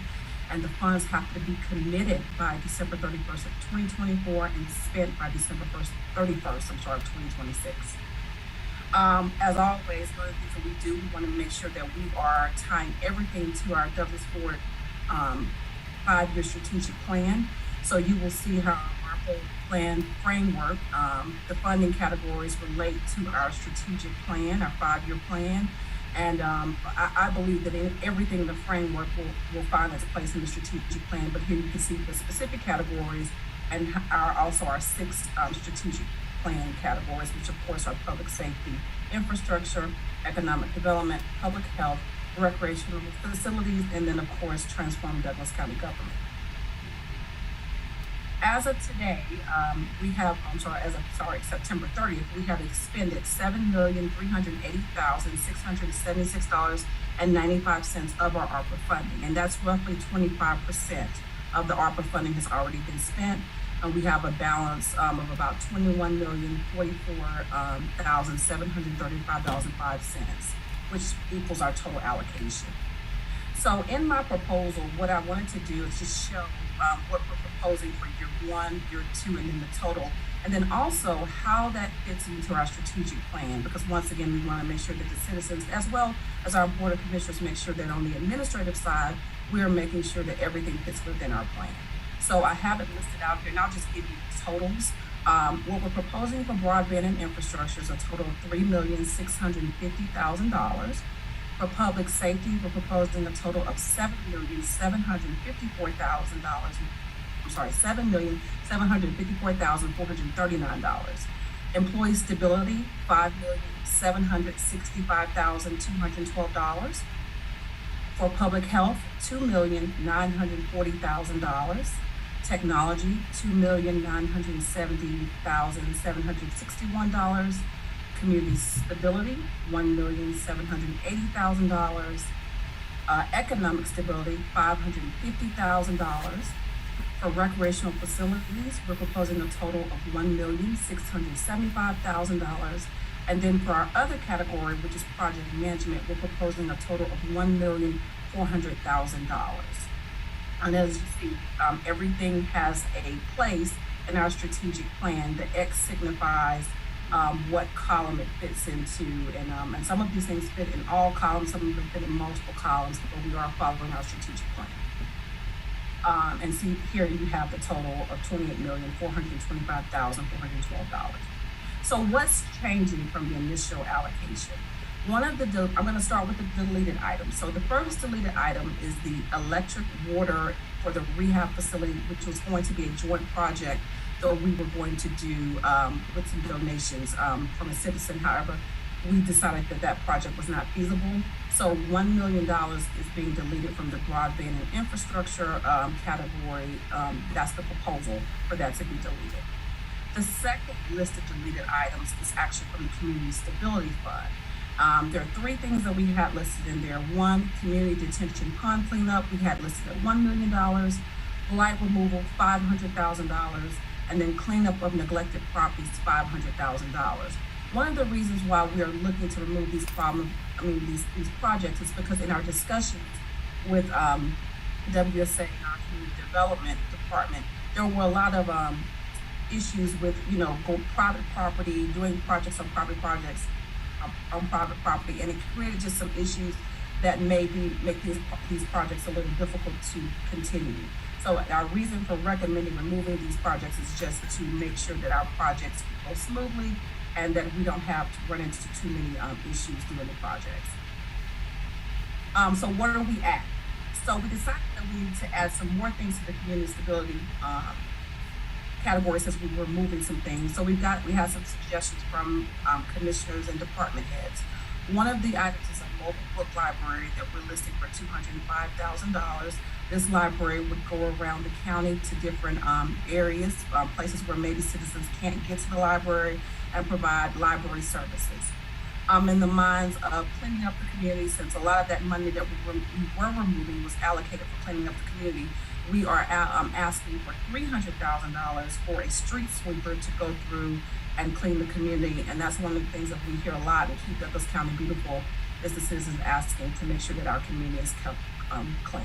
And the funds have to be committed by December 31st of 2024 and spent by December 31st of 2026. As always, one of the things that we do, we want to make sure that we are tying everything to our Douglas Ford 5-year strategic plan. So you will see how our whole plan framework, the funding categories relate to our strategic plan, our 5-year plan. And I believe that everything in the framework will find its place in the strategic plan. But here you can see the specific categories and also our 6 strategic plan categories, which of course are public safety, infrastructure, economic development, public health, recreational facilities, and then of course transform Douglas County government. As of today, September 30th, we have expended $7,380,676.95 of our ARPA funding, and that's roughly 25% of the ARPA funding has already been spent. And we have a balance of about $21,044,735.05, which equals our total allocation. So in my proposal, what I wanted to do is just show what we're proposing for year 1, year 2, and then the total, and then also how that fits into our strategic plan, because once again, we want to make sure that the citizens, as well as our Board of Commissioners, make sure that on the administrative side, we're making sure that everything fits within our plan. So I have it listed out here, and I'll just give you the totals. What we're proposing for broadband and infrastructure is a total of $3,650,000. For public safety, we're proposing a total of $7,754,439. Employee stability, $5,765,212. For public health, $2,940,000. Technology, $2,970,761. Community stability, $1,780,000. Economic stability, $550,000. For recreational facilities, we're proposing a total of $1,675,000. And then for our other category, which is project management, we're proposing a total of $1,400,000. And as you see, everything has a place in our strategic plan. The X signifies what column it fits into, and some of these things fit in all columns, some of them fit in multiple columns, but we are following our strategic plan. And see here you have the total of $28,425,412. So what's changing from the initial allocation? I'm going to start with the deleted items. So the first deleted item is the electric water for the rehab facility, which was going to be a joint project that we were going to do with some donations from a citizen. However, we decided that that project was not feasible. So $1 million is being deleted from the broadband and infrastructure category. That's the proposal for that to be deleted. The second list of deleted items is actually from the Community Stability Fund. There are 3 things that we had listed in there. 1, community detention pond cleanup, we had listed at $1 million. Blight removal, $500,000. And then cleanup of neglected properties, $500,000. One of the reasons why we are looking to remove these projects is because in our discussions with WSA and our community development department, there were a lot of issues with, private property, doing projects on private projects on private property, and it created just some issues that maybe make these projects a little difficult to continue. So our reason for recommending removing these projects is just to make sure that our projects go smoothly and that we don't have to run into too many issues during the projects. So what are we at? So we decided that we need to add some more things to the community stability category since we were moving some things. So we had some suggestions from commissioners and department heads. One of the items is a mobile book library that we're listing for $205,000. This library would go around the county to different areas, places where maybe citizens can't get to the library, and provide library services. In the minds of cleaning up the community, since a lot of that money that we were removing was allocated for cleaning up the community, we are asking for $300,000 for a street sweeper to go through and clean the community. And that's one of the things that we hear a lot in Keep Douglas County Beautiful, is the citizens asking to make sure that our community is kept clean.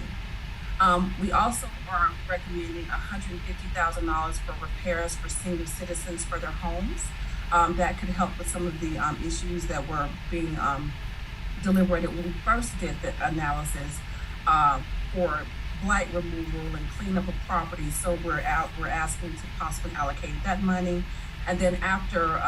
We also are recommending $150,000 for repairs for senior citizens for their homes. That could help with some of the issues that were being deliberated when we first did the analysis for blight removal and cleanup of property. So we're asking to possibly allocate that money. And then after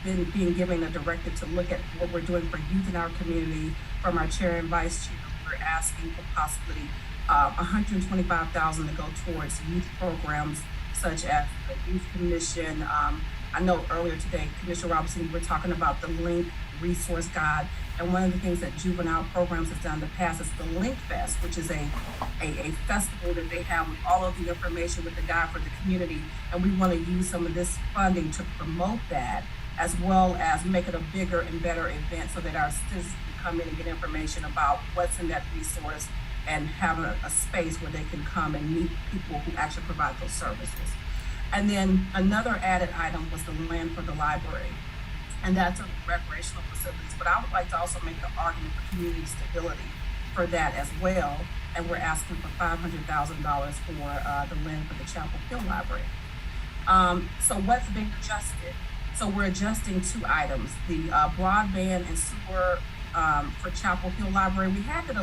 being given a directive to look at what we're doing for youth in our community from our chair and vice chair, we're asking for possibly $125,000 to go towards youth programs such as the Youth Commission. I know earlier today, Commissioner Robinson, we were talking about the Link Resource Guide. And one of the things that juvenile programs have done in the past is the Link Fest, which is a festival that they have with all of the information with the guide for the community. And we want to use some of this funding to promote that, as well as make it a bigger and better event so that our citizens can come in and get information about what's in that resource and have a space where they can come and meet people who actually provide those services. And then another added item was the land for the library, and that's a recreational facilities. But I would like to also make the argument for community stability for that as well. And we're asking for $500,000 for the land for the Chapel Hill Library. So what's being adjusted? So we're adjusting two items: the broadband and sewer for Chapel Hill Library. We had it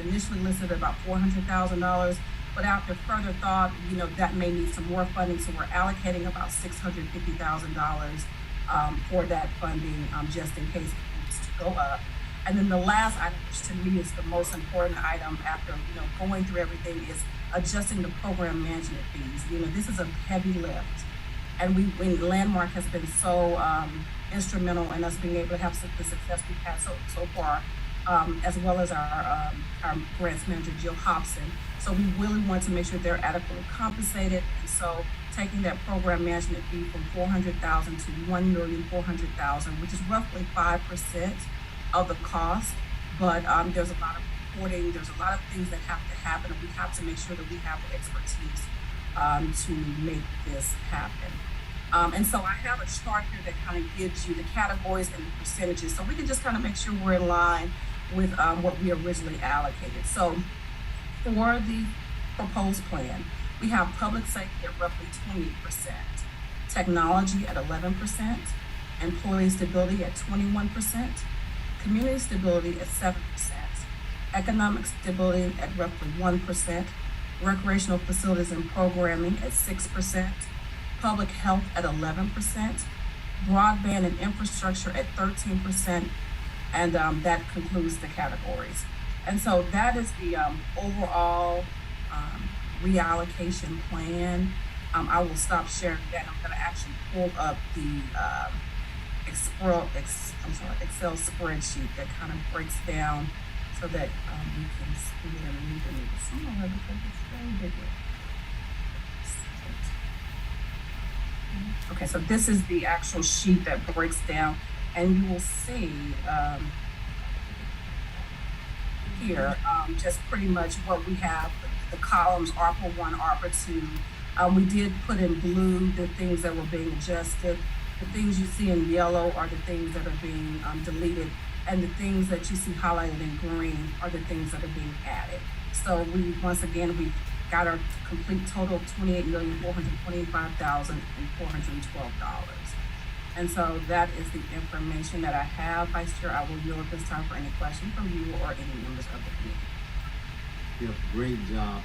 initially listed at about $400,000. But after further thought, that may need some more funding. So we're allocating about $650,000 for that funding, just in case it needs to go up. And then the last item, which to me is the most important item after, going through everything, is adjusting the program management fees. This is a heavy lift. And Landmark has been so instrumental in us being able to have the success we've had so far, as well as our grants manager, Jill Hobson. So we really want to make sure they're adequately compensated. And so taking that program management fee from $400,000 to $1,400,000, which is roughly 5% of the cost. But there's a lot of reporting, there's a lot of things that have to happen, and we have to make sure that we have the expertise to make this happen. And so I have a chart here that kind of gives you the categories and the percentages, so we can just kind of make sure we're in line with what we originally allocated. So for the proposed plan, we have public safety at roughly 28%, technology at 11%, employee stability at 21%, community stability at 7%, economic stability at roughly 1%, recreational facilities and programming at 6%, public health at 11%, broadband and infrastructure at 13%, and that concludes the categories. And so that is the overall reallocation plan. I will stop sharing that. I'm going to actually pull up the Excel spreadsheet that kind of breaks down so that we can see it underneath it somewhere because it's very big. Okay, so this is the actual sheet that breaks down, and you will see here just pretty much what we have. The columns, ARPA 1, ARPA 2. We did put in blue the things that were being adjusted. The things you see in yellow are the things that are being deleted. and the things that you see highlighted in green are the things that are being added. So we, once again, we got our complete total of $28,425,412. And so that is the information that I have, Vice Chair. I will yield at this time for any questions from you or any members of the committee. Yeah, great job of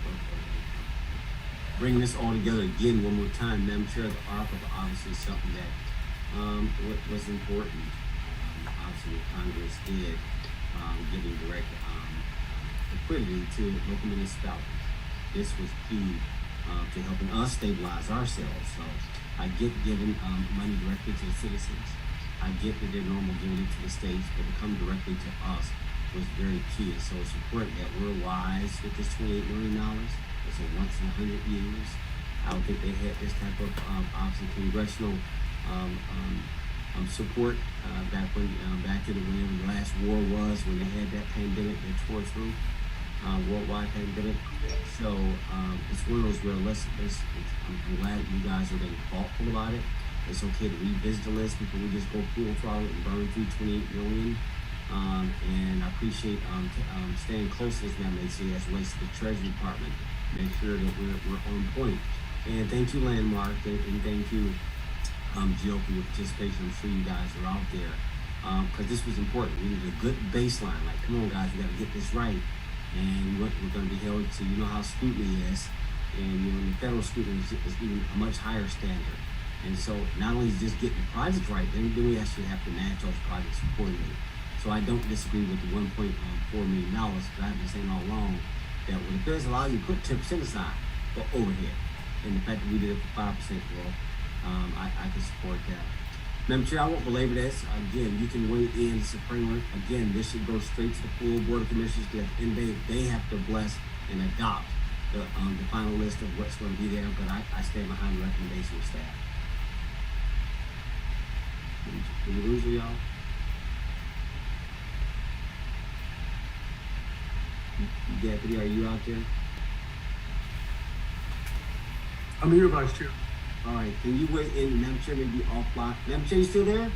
bringing this all together again one more time. Madam Chair, the ARPA obviously is something that was important. Obviously, Congress did giving direct liquidity to local municipalities. This was key to helping us stabilize ourselves. So I get giving money directly to the citizens. I get that they're normal giving it to the states, but to come directly to us was very key. And so it's important that we're wise with this $28 million. It's a once in 100 years. I don't think they had this type of obviously congressional support back when back in whenever the last war was, when they had that pandemic that tore through worldwide pandemic. So it's one of those real lessons. I'm glad you guys are being thoughtful about it. It's okay to revisit the list before we just go full throttle and burn through 28 million. And I appreciate staying close to this, Madam AC, as relates to the Treasury Department. Make sure that we're on point. And thank you, Landmark, and thank you, Jill, for your participation. I'm sure you guys are out there because this was important. We needed a good baseline. Like, come on, guys, we got to get this right. And we're going to be held to, you know how scrutiny is, and you know, the federal scrutiny is even a much higher standard. And so not only is just getting the project right, then we actually have to match those projects accordingly. So I don't disagree with the $1.4 million, but I've been saying all along that when the bills allow you to put 10% aside for overhead, and the fact that we did it for 5%, well, I can support that. Madam Chair, I won't belabor this. Again, you can weigh in as a framework. Again, this should go straight to the full Board of Commissioners, and they have to bless and adopt the final list of what's going to be there, but I stand behind the recommendation of staff. Did we lose you, y'all? Deputy, are you out there? I'm here, Vice Chair. All right, can you weigh in, Madam Chair, maybe offline? Madam Chair, you still there?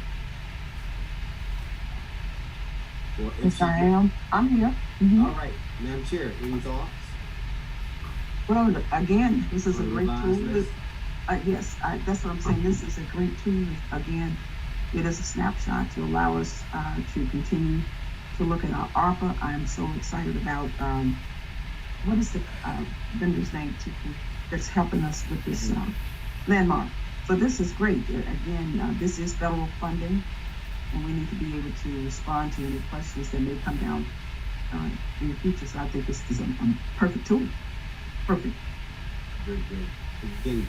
Or if Yes, she- I am. I'm here. Mhm. All right, Madam Chair, any thoughts? Well, again, this is a On the great revised tool. list? Yes, that's what I'm saying. This is a great tool. Again, it is a snapshot to allow us to continue to look at our ARPA. I'm so excited about what is the vendor's name that's helping us with this Landmark. So this is great. Again, this is federal funding, and we need to be able to respond to any questions that may come down in the future. So I think this is a perfect tool. Perfect. Very good. Again,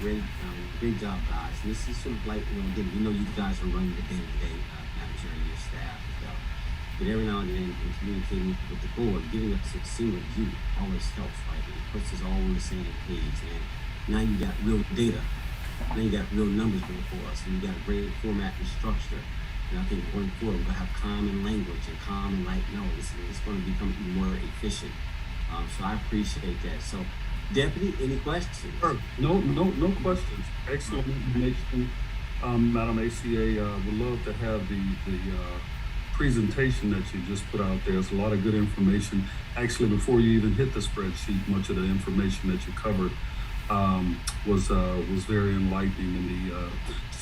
great job, guys. And this is sort of like, again, you guys are running the day-to-day, Madam Chair, and your staff as well. But every now and then, in communicating with the board, giving us a single view always helps, right? It puts us all on the same page. And now you got real data. Now you got real numbers before us, and you got a great format and structure. And I think going forward, we're going to have common language and common notes, and it's going to become even more efficient. So I appreciate that. So, Deputy, any questions? Sure. No questions. Excellent information, Madam ACA. Would love to have the presentation that you just put out there. It's a lot of good information. Actually, before you even hit the spreadsheet, much of the information that you covered was very enlightening.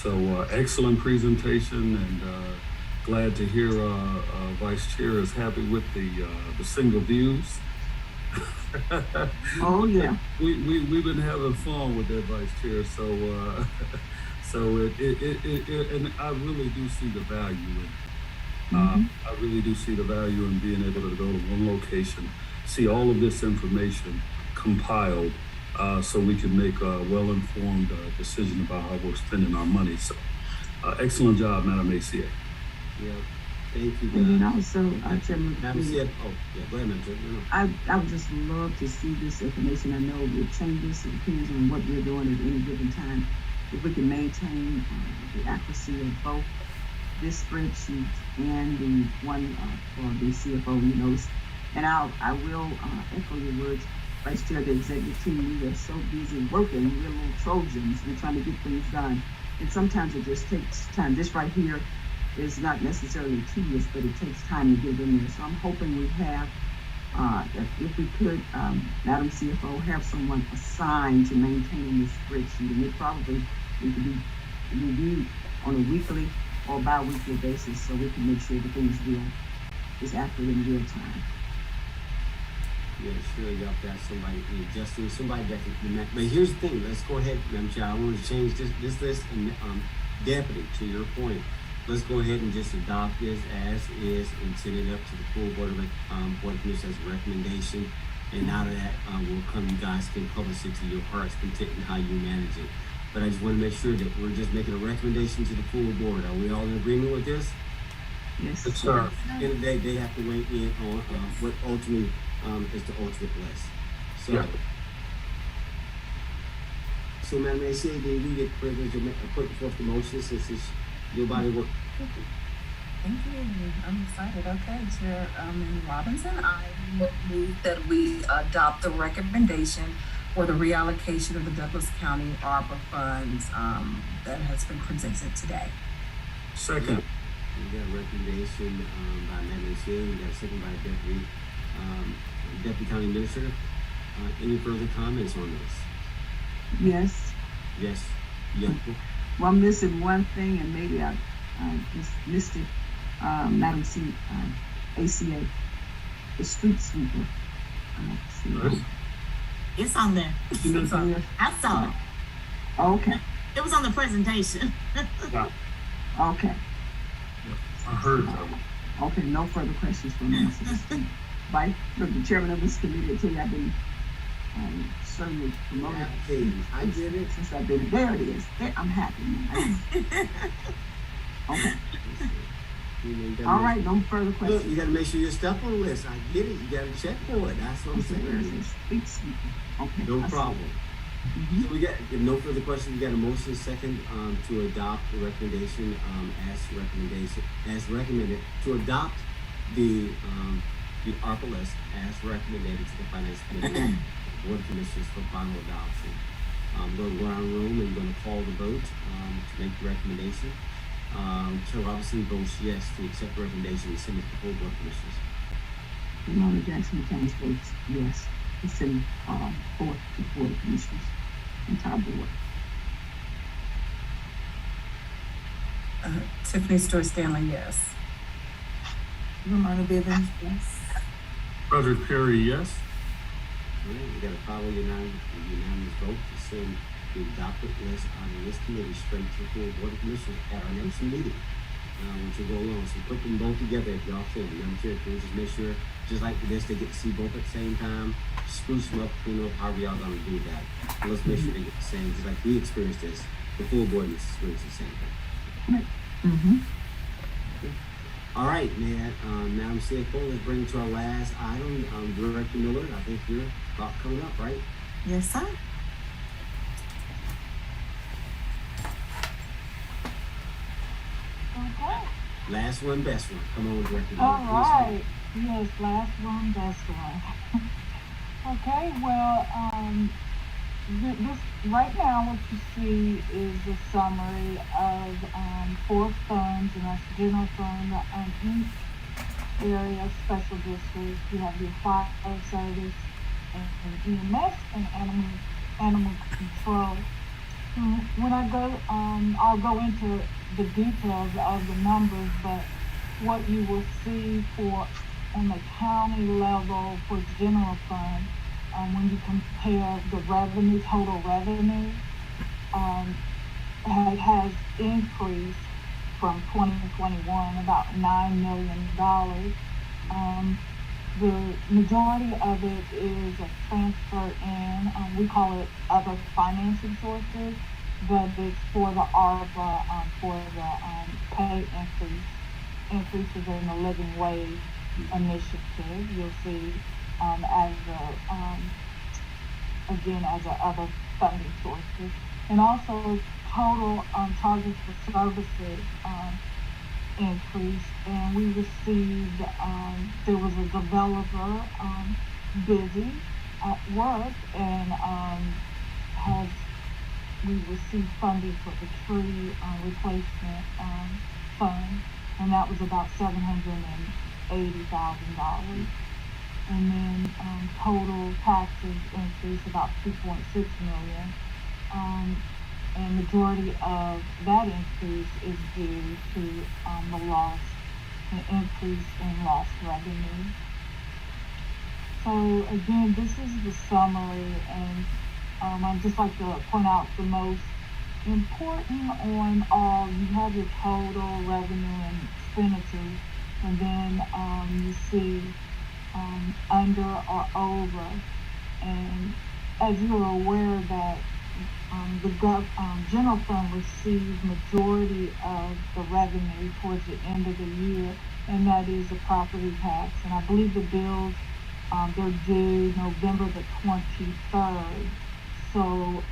And excellent presentation, and glad to hear Vice Chair is happy with the single views. Oh yeah. We've been having fun with that, Vice Chair. So it and I really do see the value in it. I really do see the value in being able to go to one location, see all of this information compiled, so we can make a well-informed decision about how we're spending our money. So, excellent job, Madam ACA. Yeah, thank you, And then guys. also, Chairman, Madam CFO, go ahead, Madam Chair. No. I would just love to see this information. I know it changes, it depends on what we're doing at any given time. If we can maintain the accuracy of both this spreadsheet and the one for the CFO notes. And I will echo your words, Vice Chair, the executive team. We are so busy working. We're little Trojans. We're trying to get things done. And sometimes it just takes time. This right here is not necessarily tedious, but it takes time to get in there. So I'm hoping we have, if we could, Madam CFO, have someone assigned to maintaining this spreadsheet, and it probably need to be reviewed on a weekly or bi-weekly basis so we can make sure everything is accurate in real time. Yeah, sure, you have to have somebody, Justin, somebody that can, but here's the thing, let's go ahead, Madam Chair, I want to change this list, and, deputy, to your point, let's go ahead and just adopt this as is and send it up to the full Board of Commissioners as a recommendation, and out of that, will come, you guys can publish it to your heart's content and how you manage it. But I just want to make sure that we're just making a recommendation to the full board. Are we all in agreement with this? Yes. Yes, sir. At the end of the day, they have to weigh in on what ultimately is the ultimate list. So, Yeah. so Madam ACA, did we get privilege of putting forth the motion since it's your body work? Thank you. I'm excited. Okay, Chairman Robinson, I move that we adopt the recommendation for the reallocation of the Douglas County ARPA funds that has been presented today. Second. We got a recommendation by Madam ACA, we got a second by Deputy County Administrator. Any further comments on this? Yes. Yes. Yeah. Well, I'm missing one thing, and maybe I just missed it. Madam ACA, the street sweeper. Right. It's on there. It's on- I saw it. Okay, It was on the presentation. okay, I heard that. okay, no further questions from me. Look, the chairman of this committee, I tell you, I've been certainly promoted Okay, I get it. since I've been, there it is. There, I'm happy. Okay, all right, no further Look, questions. you gotta make sure your stuff on the list. I get it. You gotta check for it. That's what I'm Where is saying. it? Street sweeper. Okay. No I see. problem. Mhm. So we got, if no further questions, we got a motion second, to adopt the recommendation, as recommended, to adopt the ARPA list as recommended to the Finance Committee, Board of Commissioners for final adoption. We're gonna go around the room and we're gonna call the vote, to make the recommendation. Chair Robinson votes yes to accept the recommendation and send it to the full Board of Commissioners. Ramona Jackson McCain votes yes. It's in, board to the Board of Commissioners, entire board. Tiffany Stewart Stanley, yes. Ramona Bivens, yes. Frederick Perry, yes. All right, we gotta follow unanimous vote to send the adopted list on this committee straight to the full Board of Commissioners at our next meeting. Which will go along, so put them both together if y'all can. Madam Chair, can we just make sure, just like this, they get to see both at the same time, spruce them up, clean up, however y'all gonna do that. But let's make sure they get the same, just like we experienced this, the full board needs to experience the same thing. Mm-hmm. All right, Madam CFO, let's bring it to our last item. Director Miller, I think you're about coming up, right? Yes, sir. Okay. Last one, best one. Come on, Director Miller. All right. Yes, last one, best one. Okay, well, this right now what you see is a summary of 4 funds, and that's general fund, each area of special districts. You have your fire service and EMS and animal control. When I go, I'll go into the details of the numbers, but what you will see for on the county level for general fund, when you compare the revenue, total revenue, it has increased from 2021 about $9 million. The majority of it is a transfer in, we call it other financing sources, but it's for the ARPA, for the pay increases in the living wage initiative. You'll see as a other funding sources, and also total charges for services increased, and we received, there was a developer busy at work, and we received funding for the tree replacement fund, and that was about $780,000. And then total taxes increased about 2.6 million. And majority of that increase is due to the increase in lost revenue. So again, this is the summary, and I'd just like to point out the most important on all. You have your total revenue and expenditures, and then you see under or over. And as you are aware that the general fund receives majority of the revenue towards the end of the year, and that is the property tax. And I believe the bills, they're due November the 23rd. So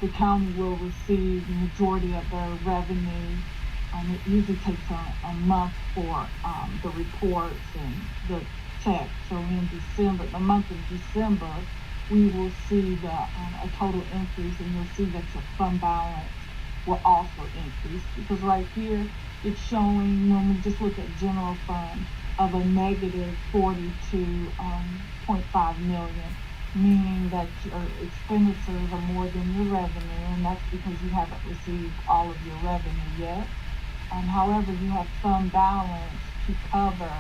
the county will receive the majority of their revenue. It usually takes a month for the reports and the checks. So in December, the month of December, we will see a total increase, and you'll see that your fund balance will also increase, because right here it's showing, when we just look at general fund, of a negative 42.5 million, meaning that your expenditures are more than your revenue, and that's because you haven't received all of your revenue yet. However, you have fund balance to cover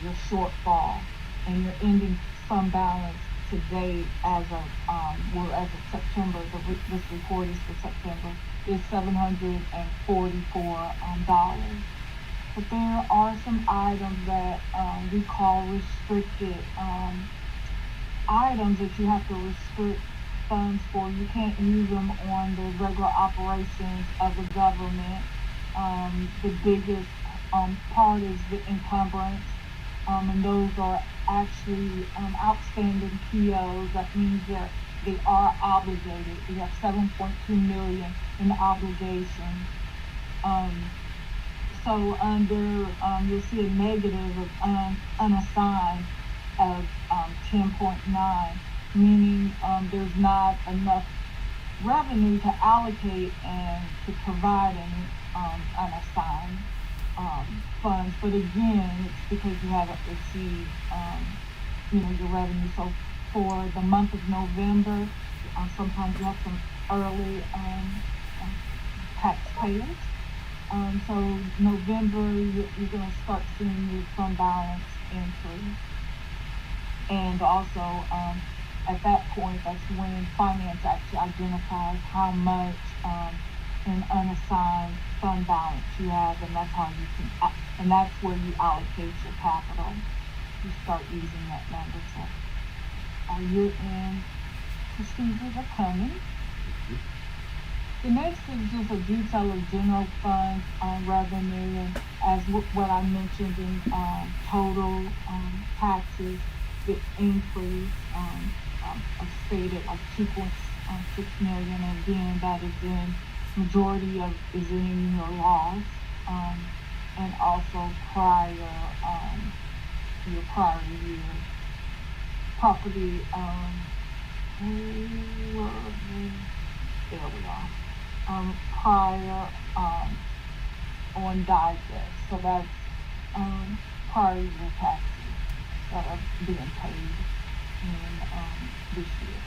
your shortfall, and your ending fund balance to date as of September, this report is for September, is $744. But there are some items that we call restricted items that you have to restrict funds for. You can't use them on the regular operations of the government. The biggest part is the encumbrance. And those are actually outstanding POs. That means they are obligated. We have 7.2 million in obligations. So under, you'll see a negative of unassigned of 10.9, meaning there's not enough revenue to allocate and to provide any unassigned funds. But again, it's because you haven't received your revenue. So for the month of November, sometimes you have some early tax payers. So November, you're going to start seeing your fund balance increase. And also at that point, that's when finance actually identifies how much in unassigned fund balance you have, and that's how you can, and that's where you allocate your capital. You start using that number. So our year-end procedures are coming. The next is just a detail of general fund revenue, and as what I mentioned in total taxes, the increase stated like 2.6 million. And again, that is in majority of is in your loss, and also your prior year property. There we are. Prior on digest, so that's prior year taxes that are being paid in this year.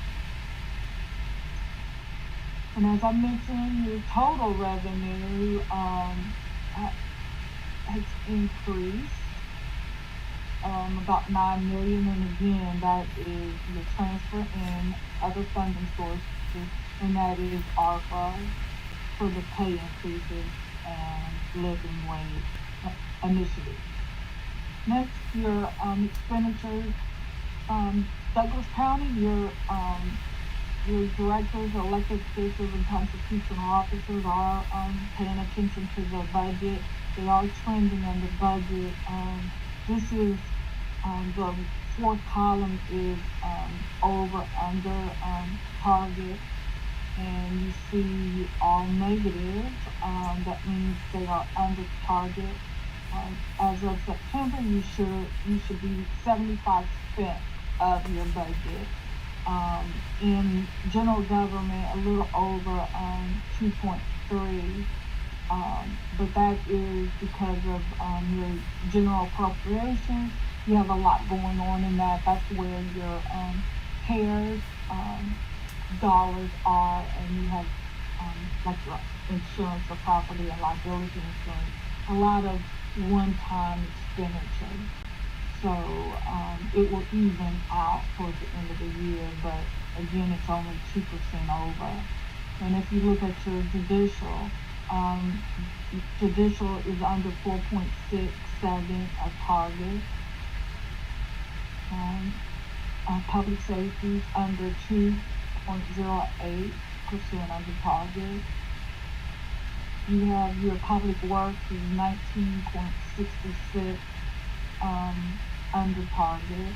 And as I mentioned, your total revenue has increased about 9 million, and again, that is your transfer in other funding sources, and that is ARPA for the pay increases and living wage initiatives. Next, your expenditures. Douglas County, your directors, elected officials, and constitutional officers are paying attention to the budget. They are trending in the budget. This is the fourth column is over under target, and you see all negative. That means they are under target. As of September, you should be 75% of your budget. In general government, a little over 2.3, But that is because of your general appropriations. You have a lot going on in that. That's where your CARES dollars are, and you have like your insurance for property and liability insurance. A lot of one-time expenditures. So it will even out towards the end of the year, but again, it's only 2% over. And if you look at your judicial is under 4.67 of target. Public safety is under 2.08% under target. You have your public works is 19.66 under target.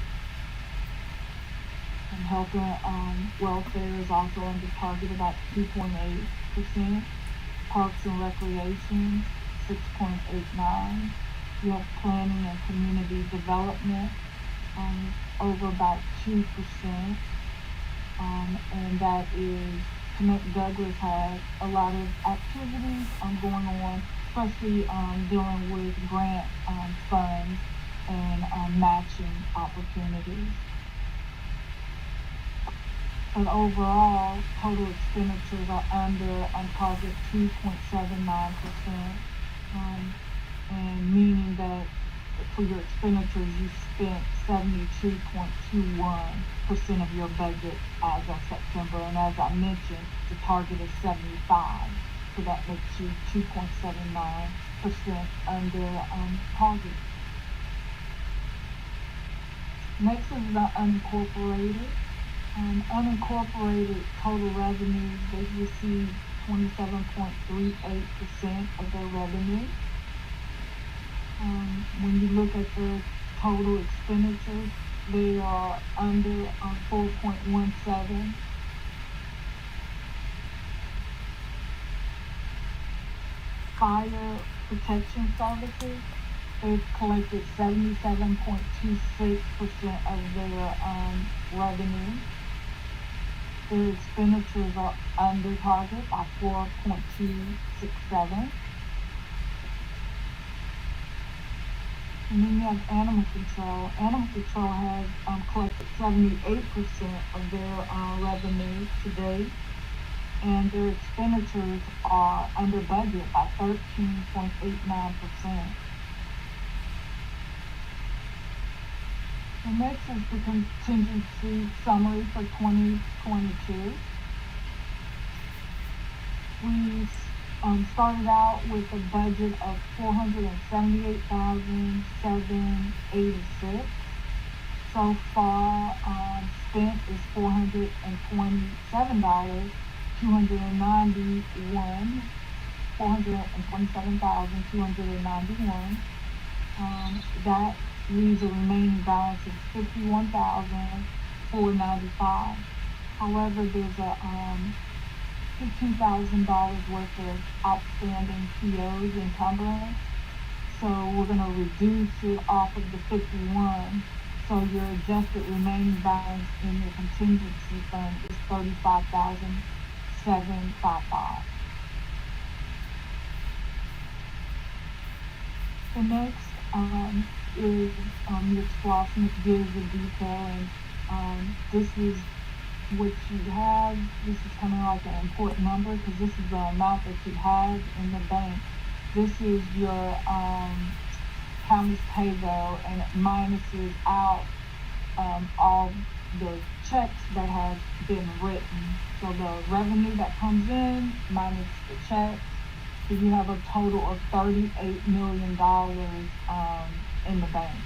And health and welfare is also under target, about 2.8%. Parks and recreation, 6.89. You have planning and community development, over about 2%. And that is, Connect Douglas has a lot of activities going on, especially dealing with grant funds and matching opportunities. But overall, total expenditures are under on target 2.79%, and meaning that for your expenditures, you spent 72.21% of your budget as of September. And as I mentioned, the target is 75, so that makes you 2.79% under target. Next is the unincorporated. Unincorporated total revenues, they receive 27.38% of their revenue. When you look at their total expenditures, they are under 4.17. Fire protection services, they've collected 77.26% of their revenue. Their expenditures are under target by 4.267. And then you have animal control. Animal control has collected 78% of their revenue to date, and their expenditures are under budget by 13.89%. The next is the contingency summary for 2022. We started out with a budget of $478,786. So far, spent is $427,291. That leaves a remaining balance of $51,495. However, there's a $15,000 worth of outstanding POs encumbrance, so we're going to reduce it off of the 51. So your adjusted remaining balance in your contingency fund is $35,755. The next is your flossing. It gives the detail, and this is what you have. This is kind of like an important number because this is the amount that you have in the bank. This is your county's payroll, and it minuses out all the checks that have been written. So the revenue that comes in minus the checks. So you have a total of $38 million in the bank.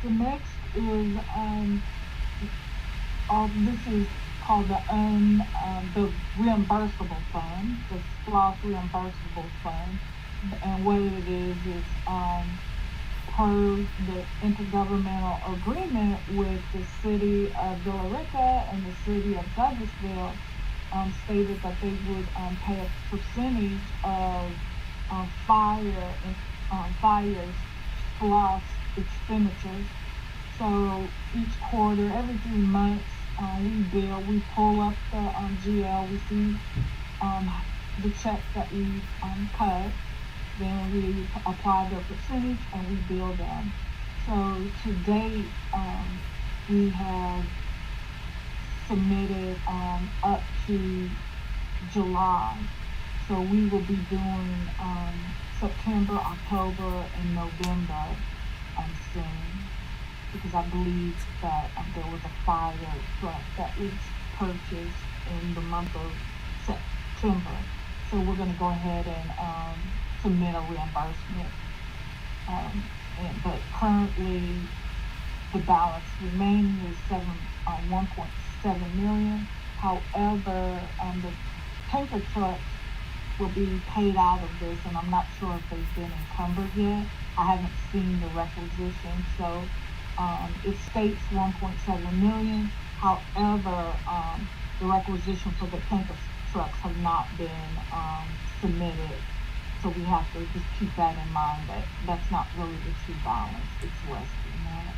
The next is this is called the reimbursable fund, the SPLOST reimbursable fund, and what it is per the intergovernmental agreement with the city of Villa Rica and the city of Douglasville, stated that they would pay a percentage of fire's SPLOST expenditures. So each quarter, every 3 months, we pull up the GL, we see the check that we cut, then we apply the percentage and we bill them. So to date, we have submitted up to July. So we will be doing September, October, and November soon, because I believe that there was a fire truck that was purchased in the month of September. So we're going to go ahead and submit a reimbursement. But currently, the balance remaining is 1.7 million. However, the tanker trucks will be paid out of this, and I'm not sure if they've been encumbered yet. I haven't seen the requisition, so it states 1.7 million. However, the requisition for the tanker trucks have not been submitted, so we have to just keep that in mind, that that's not really the true balance. It's less than that.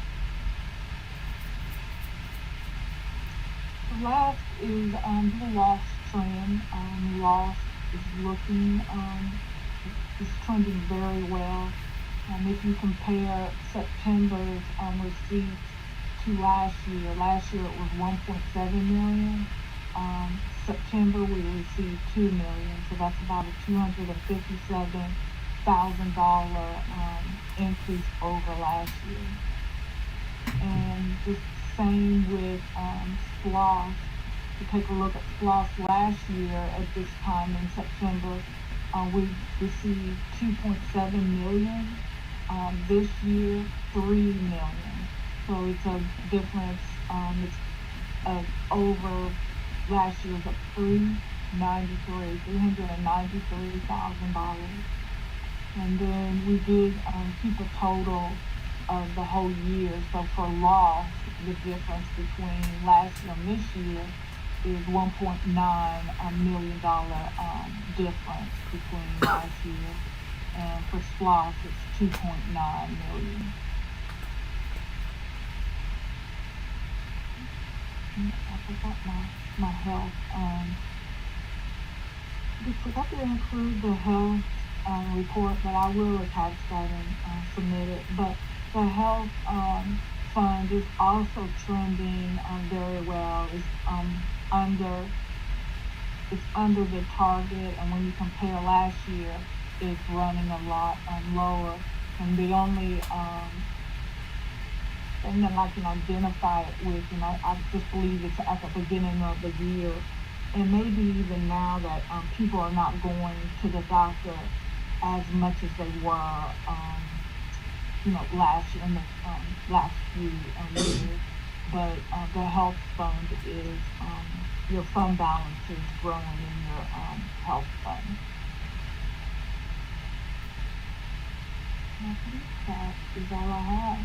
The last is the loss trend. Loss is looking, is trending very well. If you compare September's receipts to last year it was 1.7 million. September we received 2 million, so that's about a $257,000 increase over last year. And the same with SPLOST. To take a look at SPLOST last year at this time in September, we received 2.7 million. This year, 3 million. So it's a difference. It's over last year's at $393,000. And then we did keep a total of the whole year. So for loss, the difference between last year and this year is $1.9 million difference between last year. And for SPLOST, it's 2.9 million. I forgot my health. We forgot to include the health report, but I will attach that and submit it. But the health fund is also trending very well. It's under the target, and when you compare last year, it's running a lot lower. And the only thing that I can identify it with, and I just believe it's at the beginning of the year, and maybe even now that people are not going to the doctor as much as they were, last year, in the last few years. But the health fund is, your fund balance is growing in your health fund. I think that is all I have.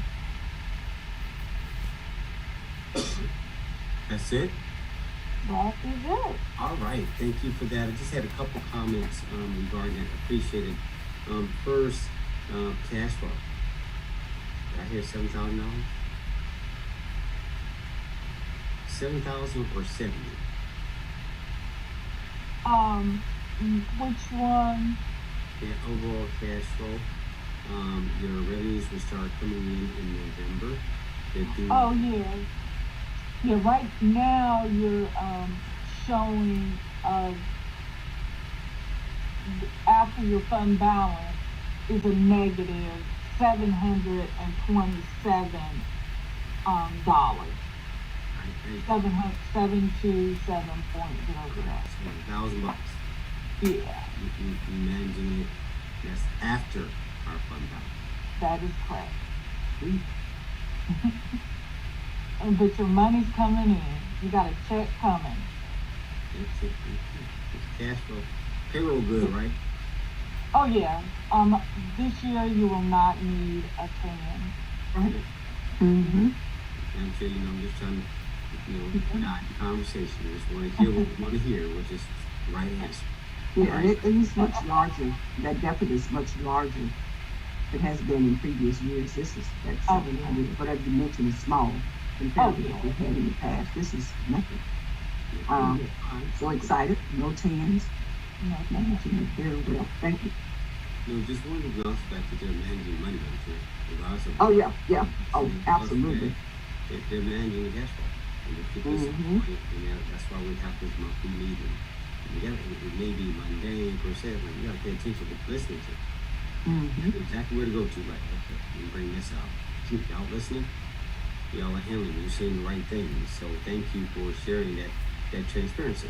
That's it? That is it. All right, thank you for that. I just had a couple comments regarding that. Appreciate it. First, cash flow. Did I hear $7,000? 7,000 or 70? Which one? The overall cash flow. Your revenues will start coming in November. Oh, yeah. Yeah, right now you're showing after your fund balance is a negative $727 dollars. $727.00. $1,000. Yeah. You managing it. That's after our fund balance. That is correct. But your money's coming in. You got a check coming. It's cash flow. Payroll good, right? Oh yeah. This year you will not need a can. Mm-hmm. I'm sure I'm just trying to, guide the conversation. I just want to hear what we want to hear, which is the right answer. Yeah, and it is much larger. That deficit is much larger than it has been in previous years. This is like 700, whatever you mentioned is small. compared to what we've had in the past. This is nothing. I'm so excited. No tens. No, managing it very well. Thank you. No, just one of the also back to their managing money, I'm sure. Regardless of Oh, yeah, yeah. Oh, absolutely. They're managing the cash flow. And they keep this in Mhm. point, and that's why we have this monthly meeting. It may be mundane per se, but you gotta pay attention to listening to. Mm-hmm. Exactly where to go to, like, okay, let me bring this out. Keep y'all listening. Y'all are handling, you're saying the right things. So thank you for sharing that transparency.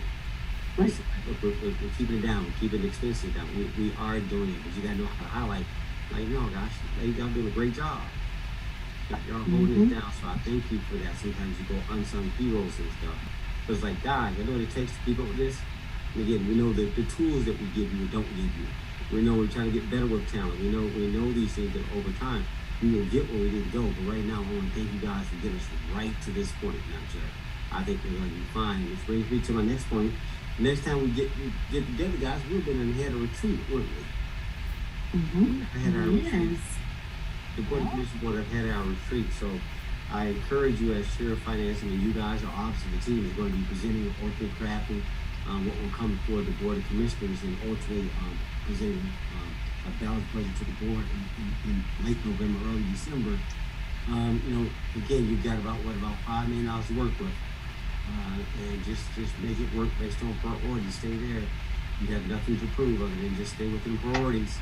Right. Look, we're keeping it down, we're keeping expenses down. We are doing it, but you gotta know how to highlight. Like, no, gosh, y'all doing a great job. Y'all holding it down, so I thank you for that. Sometimes you go unsung heroes and stuff. But it's like, guys, I know what it takes to keep up with this. And again, we know the tools that we give you or don't give you. We know we're trying to get better with talent. We know these things that over time we will get where we need to go. But right now, I want to thank you guys for getting us right to this point. Now, Jared, I think we're going to be fine. Which brings me to my next point. Next time we get together, guys, we've been had a retreat, weren't we? Mm-hmm. I had our retreat. Yes. The Board of Commissioners Board have had our retreat, so I encourage you as Chair of Finance, and you guys are obviously the team is going to be presenting, ultimately crafting what will come before the Board of Commissioners, and ultimately presenting a balanced budget to the board in late November, early December. Again, you've got about $5 million to work with, and just make it work based on priorities. Stay there. You have nothing to prove other than just stay within priorities.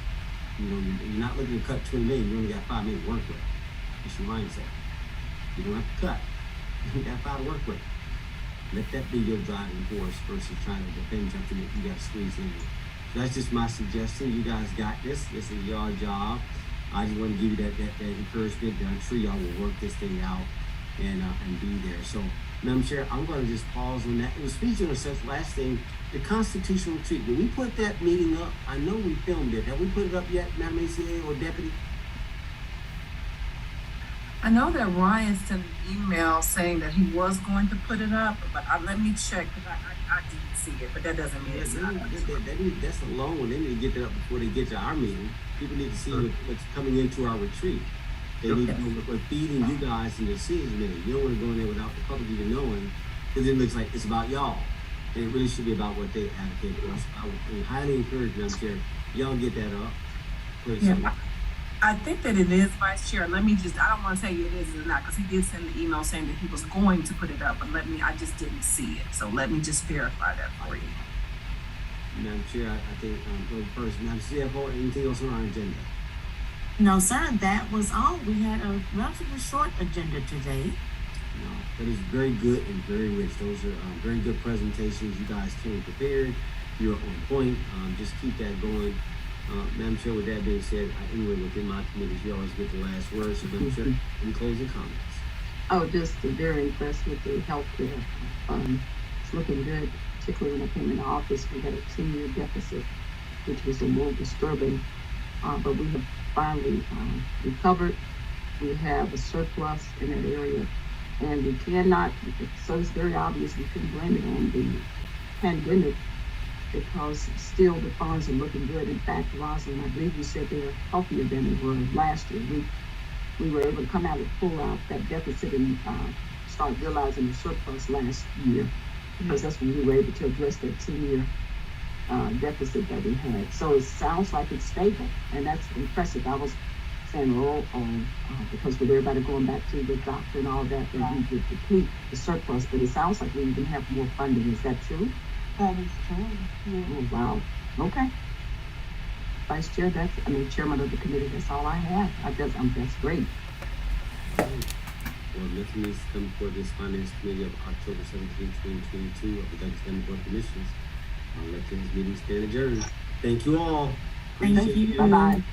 You're not looking to cut $20 million. You only got $5 million to work with. That's your mindset. You don't have to cut. You got $5 to work with. Let that be your driving force versus trying to defend something that you got to squeeze in. So that's just my suggestion. You guys got this. This is your job. I just want to give you that encouragement that I'm sure y'all will work this thing out and be there. So, Madam Chair, I'm going to just pause on that. It was speaking of such last thing, the constitutional retreat. Did we put that meeting up? I know we filmed it. Have we put it up yet, Madam ACA or Deputy? I know that Ryan sent an email saying that he was going to put it up, but let me check because I didn't see it, but that doesn't mean it's not. That's a long one. They need to get that up before they get to our meeting. People need to see what's coming into our retreat. They need to know what we're feeding you guys in the decision making. You don't want to go in there without the public even knowing, because it looks like it's about y'all. And it really should be about what they advocate for. So I would highly encourage them, Chair, y'all get that up. Please. Yeah. I think that it is, Vice Chair. I don't want to tell you it is or not, because he did send the email saying that he was going to put it up, but I just didn't see it. So let me just verify that for you. Madam Chair, I think go first. Madam CFO, anything else on our agenda? No, sir, that was all. We had a relatively short agenda today. No, but it's very good and very rich. Those are very good presentations. You guys came prepared. You're on point. Just keep that going. Madam Chair, with that being said, anyway, within my committees, you always get the last word. So, Madam Chair, any closing comments? Oh, just very impressed with the healthcare fund. It's looking good, particularly when I came into office. We had a 10-year deficit, which was a little disturbing, but we have finally recovered. We have a surplus in that area, and we cannot, so it's very obvious we couldn't blame it on the pandemic, because still the funds are looking good. In fact, Rosalind, I believe you said they are healthier than they were last year. We were able to come out and pull out that deficit and start realizing the surplus last year, because that's when we were able to address that 10-year deficit that we had. So it sounds like it's stable, and that's impressive. I was saying, because with everybody going back to the doctor and all that, that we would deplete the surplus, but it sounds like we even have more funding. Is that true? That is true. Yeah. Oh, wow. Okay. Vice Chair, Chairman of the committee, that's all I have. That's great. Well, nothing needs to come before this Finance Committee of October 17, 2022 of the Douglas County Board of Commissioners. I'll let this meeting stand adjourned. Thank you all. Thank Appreciate you. Bye-bye.